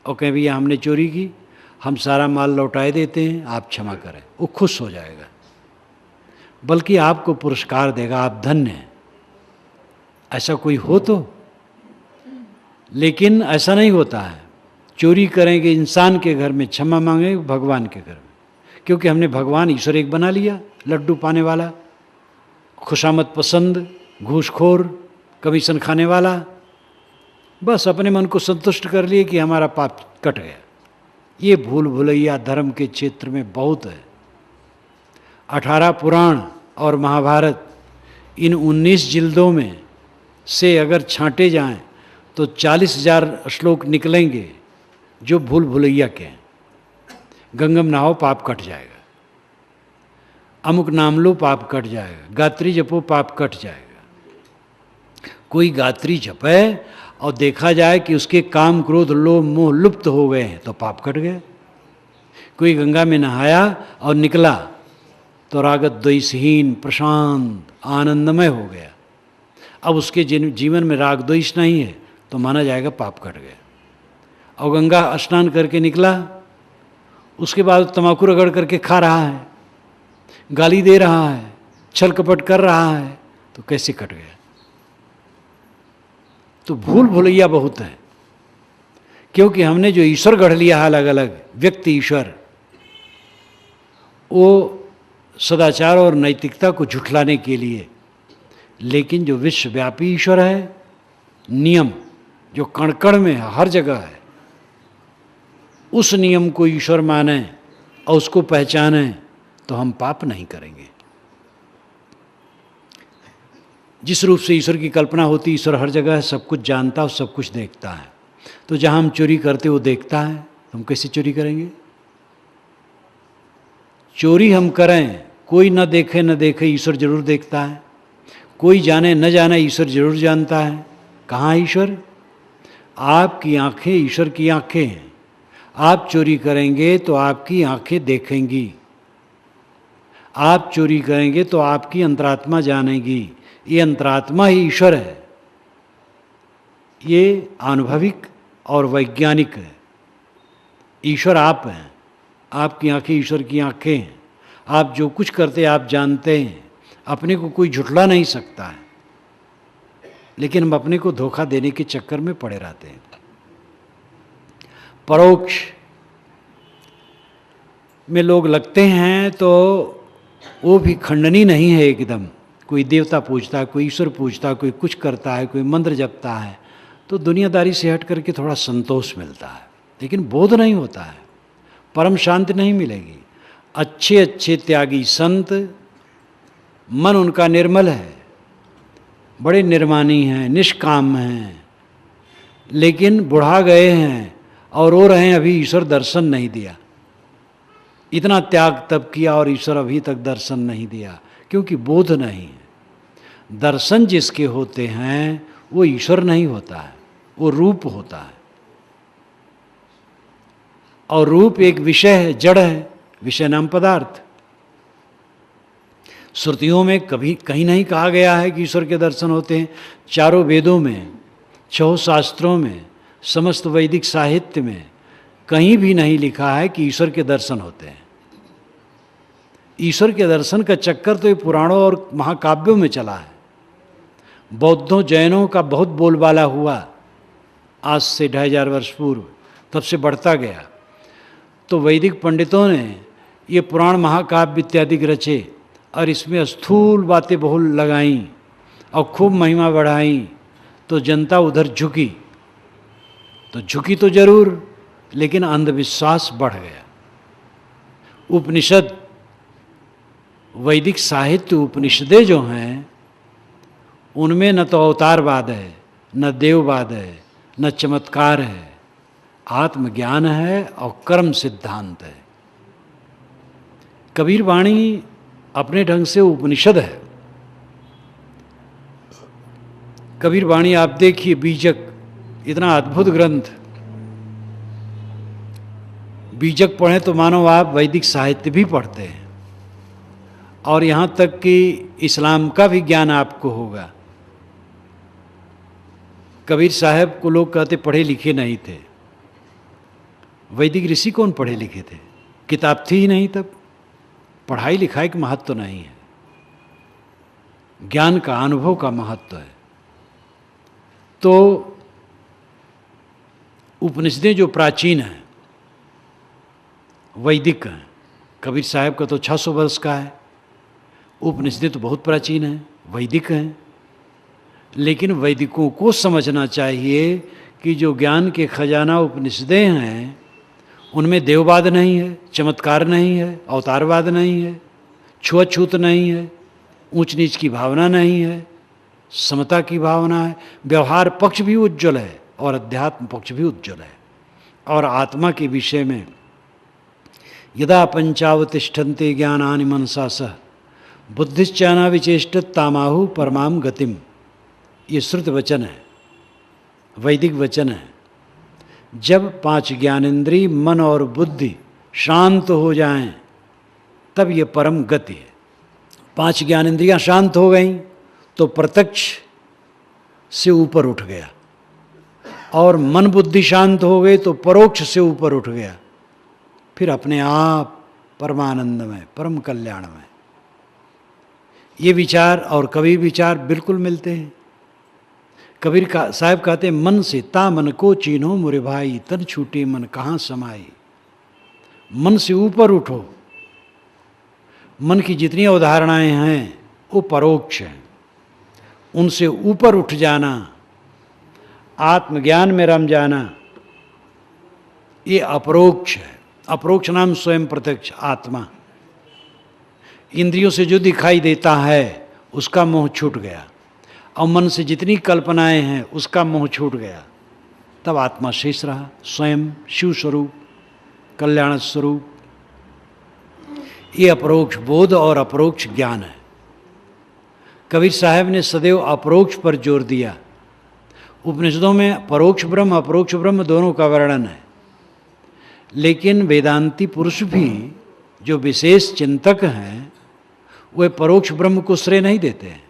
और कहें भैया हमने चोरी की, हम सारा माल लौटाए देते हैं, आप क्षमा करें, वो खुश हो जाएगा, बल्कि आपको पुरस्कार देगा, आप धन्य हैं। ऐसा कोई हो तो, लेकिन ऐसा नहीं होता है। चोरी करेंगे इंसान के घर में, क्षमा मांगे भगवान के घर में, क्योंकि हमने भगवान ईश्वर एक बना लिया, लड्डू पाने वाला, खुशामद पसंद, घूसखोर, कमीशन खाने वाला। बस अपने मन को संतुष्ट कर लिए कि हमारा पाप कट गया। ये भूल भुलैया धर्म के क्षेत्र में बहुत है। 18 पुराण और महाभारत, इन 19 जिल्दों में से अगर छांटे जाएं तो 40,000 श्लोक निकलेंगे जो भूल भुलैया के हैं। गंगम नहाओ पाप कट जाएगा, अमुक नाम लो पाप कट जाएगा, गायत्री जपो पाप कट जाएगा। कोई गायत्री जपे और देखा जाए कि उसके काम क्रोध लोभ मोह लुप्त हो गए हैं तो पाप कट गए। कोई गंगा में नहाया और निकला तो रागत द्वेषहीन, प्रशांत, आनंदमय हो गया। अब उसके जीवन में राग द्वेष नहीं है तो माना जाएगा पाप कट गया। और गंगा स्नान करके निकला, उसके बाद तम्बाकू रगड़ करके खा रहा है, गाली दे रहा है, छल कपट कर रहा है, तो कैसे कट गया। तो भूल भुलैया बहुत है, क्योंकि हमने जो ईश्वर गढ़ लिया है अलग अलग व्यक्ति ईश्वर, वो सदाचार और नैतिकता को झुठलाने के लिए। लेकिन जो विश्वव्यापी ईश्वर है, नियम जो कण कण में है, हर जगह है, उस नियम को ईश्वर माने और उसको पहचाने तो हम पाप नहीं करेंगे। जिस रूप से ईश्वर की कल्पना होती, ईश्वर हर जगह है, सब कुछ जानता है, सब कुछ देखता है। तो जहाँ हम चोरी करते वो देखता है, तो हम कैसे चोरी करेंगे। चोरी हम करें, कोई न देखे न देखे, ईश्वर जरूर देखता है। कोई जाने न जाने, ईश्वर जरूर जानता है। कहाँ है ईश्वर? आपकी आंखें ईश्वर की आंखें हैं। आप चोरी करेंगे तो आपकी आंखें देखेंगी, आप चोरी करेंगे तो आपकी अंतरात्मा जानेगी। ये अंतरात्मा ही ईश्वर है। ये अनुभविक और वैज्ञानिक है। ईश्वर आप हैं, आपकी आंखें ईश्वर की आंखें हैं। आप जो कुछ करते आप जानते हैं, अपने को कोई झुठला नहीं सकता है। लेकिन हम अपने को धोखा देने के चक्कर में पड़े रहते हैं। परोक्ष में लोग लगते हैं तो वो भी खंडनी नहीं है एकदम। कोई देवता पूजता है, कोई ईश्वर पूजता है, कोई कुछ करता है, कोई मंत्र जपता है, तो दुनियादारी से हट करके थोड़ा संतोष मिलता है, लेकिन बोध नहीं होता है, परम शांति नहीं मिलेगी। अच्छे अच्छे त्यागी संत, मन उनका निर्मल है, बड़े निर्मानी हैं, निष्काम हैं, लेकिन बुढ़ा गए हैं और रो रहे हैं अभी ईश्वर दर्शन नहीं दिया। इतना त्याग तब किया और ईश्वर अभी तक दर्शन नहीं दिया, क्योंकि बोध नहीं है। दर्शन जिसके होते हैं वो ईश्वर नहीं होता है, वो रूप होता है। और रूप एक विषय है, जड़ है, विषय नाम पदार्थ। श्रुतियों में कभी कहीं नहीं कहा गया है कि ईश्वर के दर्शन होते हैं। चारों वेदों में, 6 शास्त्रों में, समस्त वैदिक साहित्य में कहीं भी नहीं लिखा है कि ईश्वर के दर्शन होते हैं। ईश्वर के दर्शन का चक्कर तो ये पुराणों और महाकाव्यों में चला है। बौद्धों जैनों का बहुत बोलबाला हुआ आज से 2500 वर्ष पूर्व, तब से बढ़ता गया। तो वैदिक पंडितों ने ये पुराण महाकाव्य इत्यादि रचे और इसमें स्थूल बातें बहुत लगाईं और खूब महिमा बढ़ाई, तो जनता उधर झुकी। तो झुकी तो जरूर, लेकिन अंधविश्वास बढ़ गया। उपनिषद, वैदिक साहित्य उपनिषदें जो हैं, उनमें न तो अवतारवाद है, न देववाद है, न चमत्कार है, आत्मज्ञान है और कर्म सिद्धांत है। कबीर वाणी अपने ढंग से उपनिषद है। कबीर वाणी आप देखिए, बीजक, इतना अद्भुत ग्रंथ। बीजक पढ़ें तो मानो आप वैदिक साहित्य भी पढ़ते हैं, और यहाँ तक कि इस्लाम का भी ज्ञान आपको होगा। कबीर साहब को लोग कहते पढ़े लिखे नहीं थे। वैदिक ऋषि कौन पढ़े लिखे थे? किताब थी ही नहीं तब। पढ़ाई लिखाई का महत्व तो नहीं है, ज्ञान का, अनुभव का महत्व है। तो उपनिषदें जो प्राचीन हैं, वैदिक हैं, कबीर साहब का तो 600 वर्ष का है। उपनिषदें तो बहुत प्राचीन हैं, वैदिक हैं। लेकिन वैदिकों को समझना चाहिए कि जो ज्ञान के खजाना उपनिषदें हैं, उनमें देववाद नहीं है, चमत्कार नहीं है, अवतारवाद नहीं है, छुआछूत नहीं है, ऊंच नीच की भावना नहीं है, समता की भावना है। व्यवहार पक्ष भी उज्ज्वल है और अध्यात्म पक्ष भी उज्ज्वल है। और आत्मा के विषय में यदा पंचावतिष्ठन्ते ज्ञानानि मनसा सह बुद्धिश्चाना विचेष्टत तामाहु परमाम गतिम, ये श्रुत वचन है, वैदिक वचन है। जब 5 ज्ञानेंद्रिय मन और बुद्धि शांत हो जाएं, तब ये परम गति है। 5 ज्ञानेंद्रियां शांत हो गईं तो प्रत्यक्ष से ऊपर उठ गया, और मन बुद्धि शांत हो गई तो परोक्ष से ऊपर उठ गया, फिर अपने आप परमानंद में, परम कल्याण में। ये विचार और कबीर विचार बिल्कुल मिलते हैं। कबीर का साहब कहते हैं, मन से ता मन को चीन्हो मुरे भाई, तन छूटे मन कहाँ समाई। मन से ऊपर उठो। मन की जितनी अवधारणाएं हैं वो परोक्ष हैं, उनसे ऊपर उठ जाना, आत्मज्ञान में रम जाना, ये अपरोक्ष है। अपरोक्ष नाम स्वयं प्रत्यक्ष आत्मा। इंद्रियों से जो दिखाई देता है उसका मोह छूट गया, और मन से जितनी कल्पनाएं हैं उसका मोह छूट गया, तब आत्मा शेष रहा, स्वयं शिव स्वरूप, कल्याण स्वरूप। ये अपरोक्ष बोध और अपरोक्ष ज्ञान है। कबीर साहब ने सदैव अपरोक्ष पर जोर दिया। उपनिषदों में परोक्ष ब्रह्म अपरोक्ष ब्रह्म दोनों का वर्णन है, लेकिन वेदांती पुरुष भी जो विशेष चिंतक हैं वे परोक्ष ब्रह्म को श्रेय नहीं देते हैं।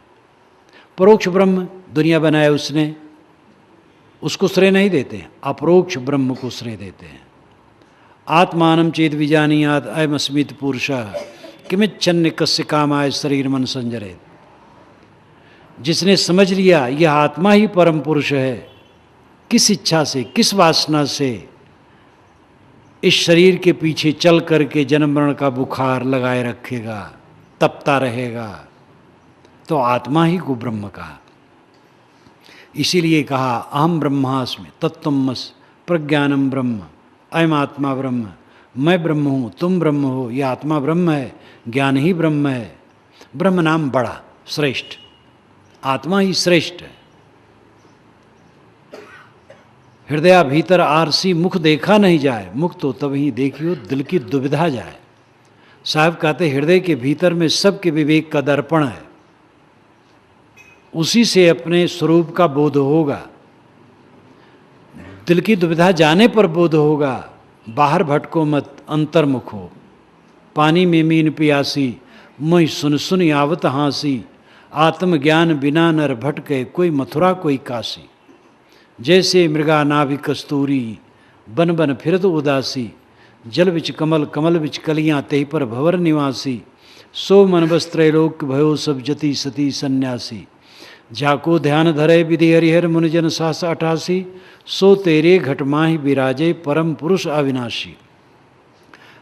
परोक्ष ब्रह्म दुनिया बनाया उसने, उसको श्रेय नहीं देते, अपरोक्ष ब्रह्म को श्रेय देते हैं। आत्मानं चेद विजानीयात् अयमस्मित् पुरुषः किमिच्छन्य कस्य कामाय शरीर मन संजरेत। जिसने समझ लिया यह आत्मा ही परम पुरुष है, किस इच्छा से, किस वासना से इस शरीर के पीछे चल करके जन्म मरण का बुखार लगाए रखेगा, तपता रहेगा, तो आत्मा ही को ब्रह्म कहा। इसीलिए कहा अहम ब्रह्मास्मि तत्त्वमसि प्रज्ञानम ब्रह्म, अयम आत्मा ब्रह्म, मैं ब्रह्म हूँ, तुम ब्रह्म हो, ये आत्मा ब्रह्म है, ज्ञान ही ब्रह्म है। ब्रह्म नाम बड़ा श्रेष्ठ, आत्मा ही श्रेष्ठ है। हृदय भीतर आरसी मुख देखा नहीं जाए, मुख तो तभी देखियो दिल की दुविधा जाए। साहब कहते हृदय के भीतर में सबके विवेक का दर्पण है, उसी से अपने स्वरूप का बोध होगा। दिल की दुविधा जाने पर बोध होगा। बाहर भटको मत अंतर्मुख हो, पानी में मीन पियासी, मुँह सुन सुन आवत हाँसी, आत्मज्ञान बिना नर भटके, कोई मथुरा कोई काशी। जैसे मृगा नाभि कस्तूरी, बन बन फिरत उदासी, जल बिच कमल कमल बिच कलियाँ, तेहि पर भवर निवासी, सो मन बस त्रैलोक्य भयो सब जति सती सन्यासी, जाको ध्यान धरे विधि हरिहर मुनिजन सास 88, सो तेरे घट माहि विराजे परम पुरुष अविनाशी।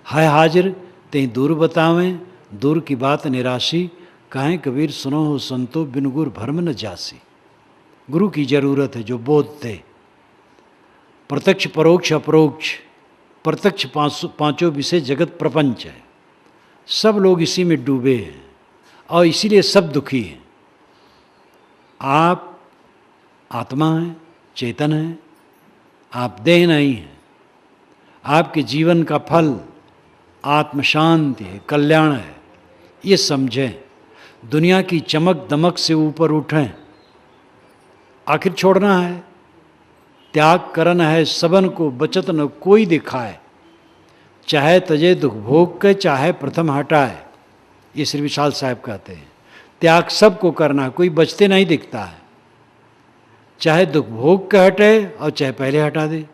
है हाजिर ते दूर बतावें, दूर की बात निराशी, कहें कबीर सुनो हो संतो, बिन गुर भरम न जासी। गुरु की जरूरत है जो बोध दे। प्रत्यक्ष परोक्ष अपरोक्ष, प्रत्यक्ष पांचों विषय जगत प्रपंच है, सब लोग इसी में डूबे हैं और इसीलिए सब दुखी हैं। आप आत्मा हैं, चेतन हैं, आप देह नहीं हैं। आपके जीवन का फल आत्म शांति है, कल्याण है, ये समझें। दुनिया की चमक दमक से ऊपर उठें, आखिर छोड़ना है, त्याग करना है सबन को, बचत न कोई दिखाए, चाहे तजे दुख भोग के, चाहे प्रथम हटाए। ये श्री विशाल साहब कहते हैं त्याग सबको करना है, कोई बचते नहीं दिखता है। चाहे दुख भोग के हटे और चाहे पहले हटा दे,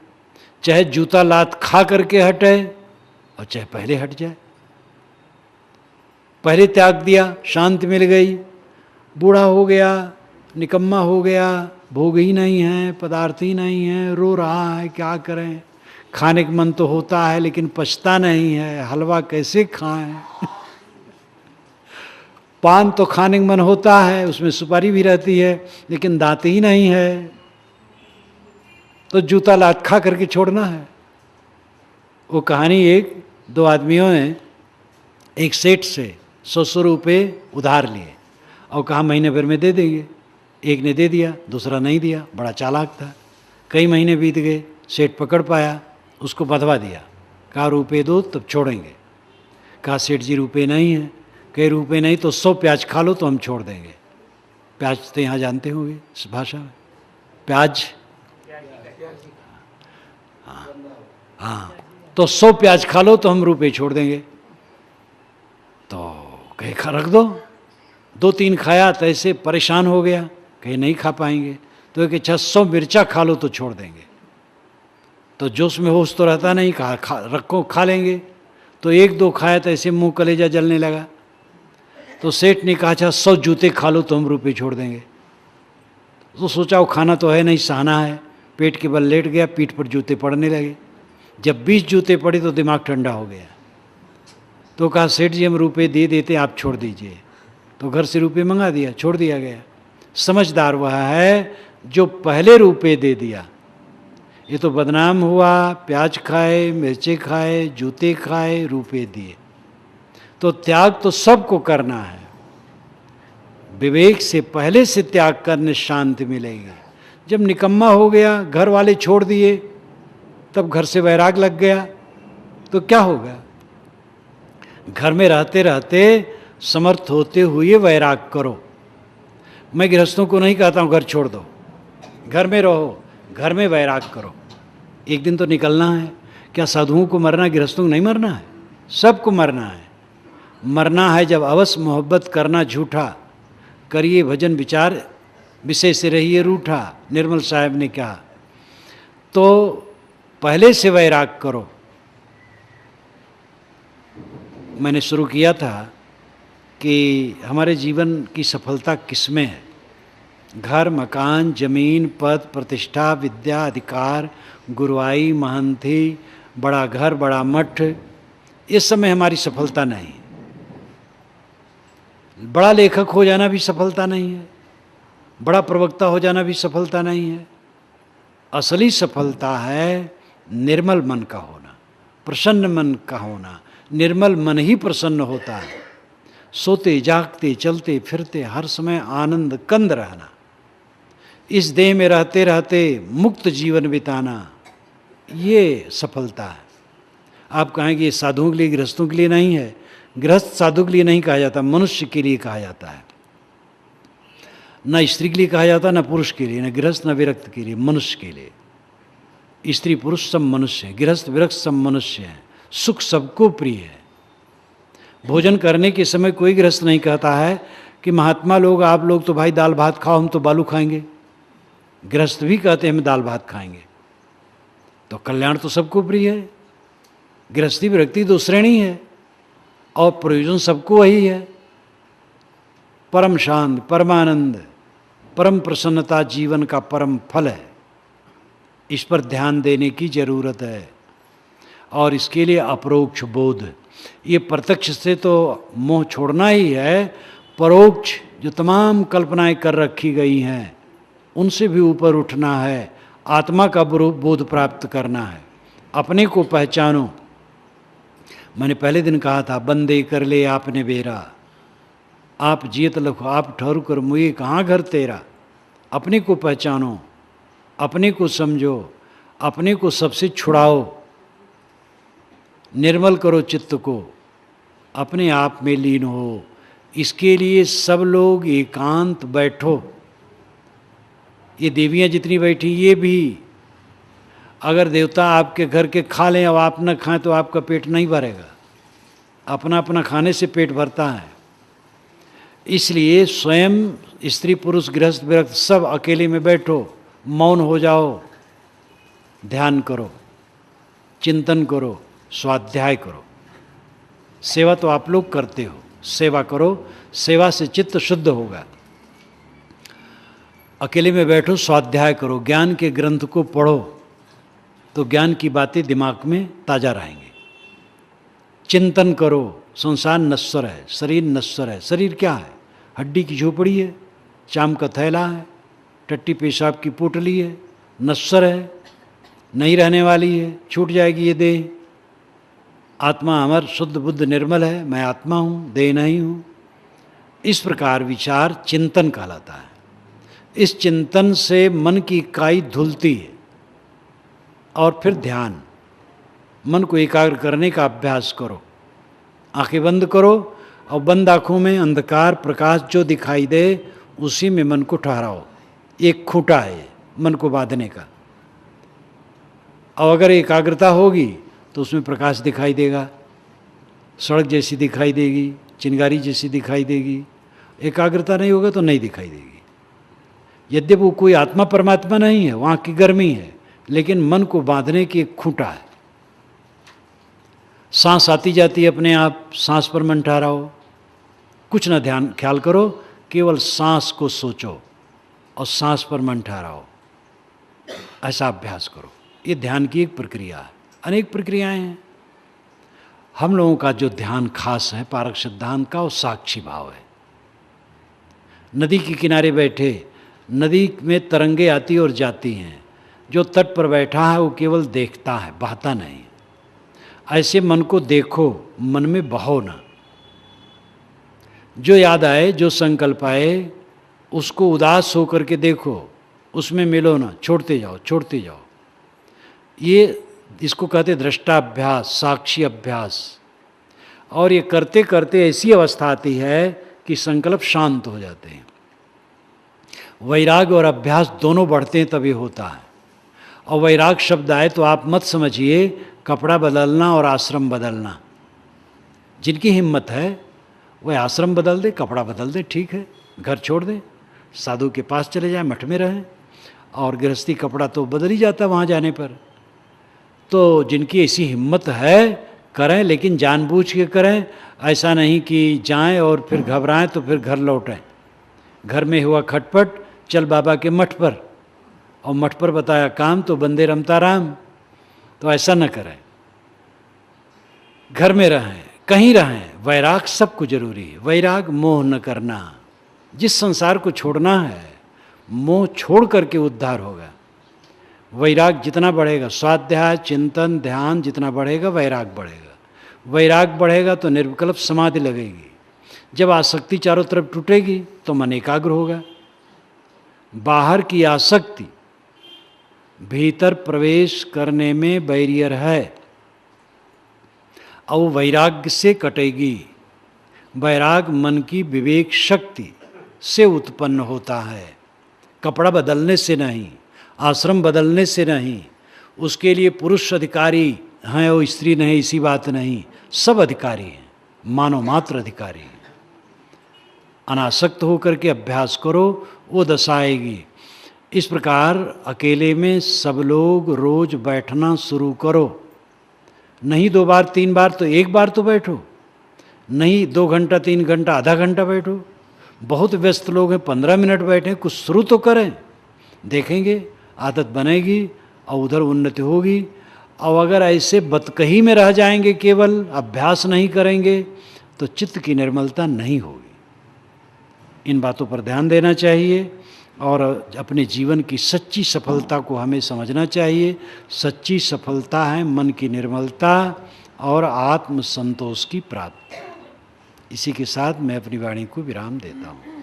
चाहे जूता लात खा करके हटे और चाहे पहले हट जाए। पहले त्याग दिया, शांति मिल गई, बूढ़ा हो गया, निकम्मा हो गया, भोग ही नहीं है, पदार्थ ही नहीं है, रो रहा है, क्या करें। खाने का मन तो होता है लेकिन पछता नहीं है, हलवा कैसे खाएं। पान तो खाने का मन होता है, उसमें सुपारी भी रहती है, लेकिन दांत ही नहीं है, तो जूता लात खा करके छोड़ना है। वो कहानी एक दो आदमियों ने एक सेठ से 100 रुपये उधार लिए और कहा महीने भर में दे देंगे। एक ने दे दिया, दूसरा नहीं दिया, बड़ा चालाक था। कई महीने बीत गए, सेठ पकड़ पाया, उसको बधवा दिया, कहा रुपये दो तब छोड़ेंगे। कहा सेठ जी रुपये नहीं है, कई रुपये नहीं तो 100 प्याज खा लो तो हम छोड़ देंगे। प्याज तो यहाँ जानते होंगे इस भाषा में, प्याज, हाँ, तो 100 प्याज खा लो तो हम रुपये छोड़ देंगे। तो कहे खा रख दो, 2-3 खाया तो ऐसे परेशान हो गया, कहीं नहीं खा पाएंगे, तो एक अच्छा 100 मिर्चा खा लो तो छोड़ देंगे। तो जोश में होश तो रहता नहीं, कहा रखो खा लेंगे। तो 1-2 खाया तो ऐसे मुंह कलेजा जलने लगा। तो सेठ ने कहा अच्छा 100 जूते खा लो तो हम रुपये छोड़ देंगे। तो सोचा वो खाना तो है नहीं, सहना है, पेट के बल लेट गया, पीठ पर जूते पड़ने लगे। जब 20 जूते पड़े तो दिमाग ठंडा हो गया। तो कहा सेठ जी हम रुपये दे देते, आप छोड़ दीजिए। तो घर से रुपये मंगा दिया, छोड़ दिया गया। समझदार वह है जो पहले रुपये दे दिया। ये तो बदनाम हुआ, प्याज खाए, मिर्चे खाए, जूते खाए, रुपये दिए। तो त्याग तो सबको करना है, विवेक से पहले से त्याग करने शांति मिलेगी। जब निकम्मा हो गया, घर वाले छोड़ दिए, तब घर से वैराग लग गया तो क्या होगा। घर में रहते रहते समर्थ होते हुए वैराग करो। मैं गृहस्थों को नहीं कहता हूँ घर छोड़ दो, घर में रहो, घर में वैराग करो। एक दिन तो निकलना है। क्या साधुओं को मरना, गृहस्थों को नहीं मरना है? सबको मरना है। मरना है जब अवश्य मोहब्बत करना झूठा, करिए भजन विचार विषय से रहिए रूठा, निर्मल साहब ने कहा। तो पहले से वैराग करो। मैंने शुरू किया था कि हमारे जीवन की सफलता किसमें है। घर, मकान, जमीन, पद, प्रतिष्ठा, विद्या, अधिकार, गुरुआई, महंती, बड़ा घर, बड़ा मठ, इस समय हमारी सफलता नहीं है। बड़ा लेखक हो जाना भी सफलता नहीं है, बड़ा प्रवक्ता हो जाना भी सफलता नहीं है। असली सफलता है निर्मल मन का होना, प्रसन्न मन का होना। निर्मल मन ही प्रसन्न होता है। सोते जागते चलते फिरते हर समय आनंद कंद रहना, इस देह में रहते रहते मुक्त जीवन बिताना, ये सफलता है। आप कहेंगे ये साधुओं के लिए, गृहस्थों के लिए नहीं है। गृहस्थ साधु के लिए नहीं कहा जाता, मनुष्य के लिए कहा जाता है। न स्त्री के लिए कहा जाता, न पुरुष के लिए, न गृहस्थ न विरक्त के लिए, मनुष्य के लिए। स्त्री पुरुष सब मनुष्य हैं, गृहस्थ विरक्त सब मनुष्य हैं। सुख सबको प्रिय है। भोजन करने के समय कोई गृहस्थ नहीं कहता है कि महात्मा लोग, आप लोग तो भाई दाल भात खाओ, हम तो बालू खाएंगे। गृहस्थ भी कहते हैं हम दाल भात खाएंगे। तो कल्याण तो सबको प्रिय है। गृहस्थी विरक्ति दो श्रेणी है और प्रयोजन सबको वही है। परम शांत, परमानंद, परम प्रसन्नता जीवन का परम फल है। इस पर ध्यान देने की जरूरत है और इसके लिए अपरोक्ष बोध, ये प्रत्यक्ष से तो मोह छोड़ना ही है, परोक्ष जो तमाम कल्पनाएं कर रखी गई हैं उनसे भी ऊपर उठना है, आत्मा का बोध प्राप्त करना है। अपने को पहचानो। मैंने पहले दिन कहा था, बंदे कर ले आपने बेरा, आप जियत लखो आप ठहरू कर मुझे कहाँ घर तेरा। अपने को पहचानो, अपने को समझो, अपने को सबसे छुड़ाओ, निर्मल करो चित्त को, अपने आप में लीन हो। इसके लिए सब लोग एकांत बैठो। ये देवियाँ जितनी बैठी, ये भी अगर देवता आपके घर के खा लें और आप न खाएं तो आपका पेट नहीं भरेगा। अपना अपना खाने से पेट भरता है। इसलिए स्वयं स्त्री पुरुष गृहस्थ विरक्त सब अकेले में बैठो, मौन हो जाओ, ध्यान करो, चिंतन करो, स्वाध्याय करो। सेवा तो आप लोग करते हो, सेवा करो, सेवा से चित्त शुद्ध होगा। अकेले में बैठो, स्वाध्याय करो, ज्ञान के ग्रंथ को पढ़ो तो ज्ञान की बातें दिमाग में ताज़ा रहेंगे। चिंतन करो, संसार नश्वर है, शरीर नश्वर है। शरीर क्या है? हड्डी की झोपड़ी है, चाम का थैला है, टट्टी पेशाब की पोटली है, नश्वर है, नहीं रहने वाली है, छूट जाएगी ये देह। आत्मा अमर शुद्ध बुद्ध निर्मल है, मैं आत्मा हूँ, देह नहीं हूँ। इस प्रकार विचार चिंतन कहलाता है। इस चिंतन से मन की इकाई धुलती है और फिर ध्यान, मन को एकाग्र करने का अभ्यास करो। आंखें बंद करो और बंद आँखों में अंधकार प्रकाश जो दिखाई दे उसी में मन को ठहराओ। एक खूंटा है मन को बांधने का। और अगर एकाग्रता होगी तो उसमें प्रकाश दिखाई देगा, सड़क जैसी दिखाई देगी, चिंगारी जैसी दिखाई देगी। एकाग्रता नहीं होगा तो नहीं दिखाई देगी। यद्यपि वो कोई आत्मा परमात्मा नहीं है, वहाँ की गर्मी है, लेकिन मन को बांधने की एक खूंटा है। सांस आती जाती है अपने आप, सांस पर मन ठहराओ, कुछ ना ध्यान ख्याल करो, केवल सांस को सोचो और सांस पर मन ठहराओ। ऐसा अभ्यास करो। ये ध्यान की एक प्रक्रिया है। अनेक प्रक्रियाएं हैं। हम लोगों का जो ध्यान खास है पारक सिद्धांत का, वो साक्षी भाव है। नदी के किनारे बैठे, नदी में तरंगे आती और जाती हैं। जो तट पर बैठा है वो केवल देखता है, बहता नहीं। ऐसे मन को देखो, मन में बहो ना। जो याद आए, जो संकल्प आए, उसको उदास होकर के देखो, उसमें मिलो ना, छोड़ते जाओ, छोड़ते जाओ। ये इसको कहते दृष्टाभ्यास, साक्षी अभ्यास। और ये करते करते ऐसी अवस्था आती है कि संकल्प शांत हो जाते हैं। वैराग और अभ्यास दोनों बढ़ते हैं तभी होता है। और वैराग शब्द आए तो आप मत समझिए कपड़ा बदलना और आश्रम बदलना। जिनकी हिम्मत है वह आश्रम बदल दे, कपड़ा बदल दे, ठीक है, घर छोड़ दे, साधु के पास चले जाए, मठ में रहें। और गृहस्थी कपड़ा तो बदल ही जाता वहाँ जाने पर। तो जिनकी ऐसी हिम्मत है करें, लेकिन जानबूझ के करें। ऐसा नहीं कि जाएं और फिर घबराएं तो फिर घर लौटें। घर में हुआ खटपट, चल बाबा के मठ पर, और मठ पर बताया काम तो बंदे रमता राम। तो ऐसा न करें। घर में रहें, कहीं रहें, वैराग सबको जरूरी है। वैराग मोह न करना। जिस संसार को छोड़ना है, मोह छोड़ करके उद्धार होगा। वैराग जितना बढ़ेगा, स्वाध्याय चिंतन ध्यान जितना बढ़ेगा, वैराग बढ़ेगा। वैराग बढ़ेगा तो निर्विकल्प समाधि लगेगी। जब आसक्ति चारों तरफ टूटेगी तो मन एकाग्र होगा। बाहर की आसक्ति भीतर प्रवेश करने में बैरियर है, और वो वैराग्य से कटेगी। वैराग मन की विवेक शक्ति से उत्पन्न होता है, कपड़ा बदलने से नहीं, आश्रम बदलने से नहीं। उसके लिए पुरुष अधिकारी हैं और स्त्री नहीं, इसी बात नहीं, सब अधिकारी हैं, मानव मात्र अधिकारी हैं। अनासक्त होकर के अभ्यास करो, वो दशा आएगी। इस प्रकार अकेले में सब लोग रोज बैठना शुरू करो। नहीं 2 बार 3 बार तो 1 बार तो बैठो। नहीं 2 घंटा 3 घंटा आधा घंटा बैठो। बहुत व्यस्त लोग हैं, 15 मिनट बैठे, कुछ शुरू तो करें। देखेंगे आदत बनेगी और उधर उन्नति होगी। और अगर ऐसे बतकही में रह जाएंगे, केवल अभ्यास नहीं करेंगे, तो चित्त की निर्मलता नहीं होगी। इन बातों पर ध्यान देना चाहिए और अपने जीवन की सच्ची सफलता को हमें समझना चाहिए। सच्ची सफलता है मन की निर्मलता और आत्म संतोष की प्राप्ति। इसी के साथ मैं अपनी वाणी को विराम देता हूँ।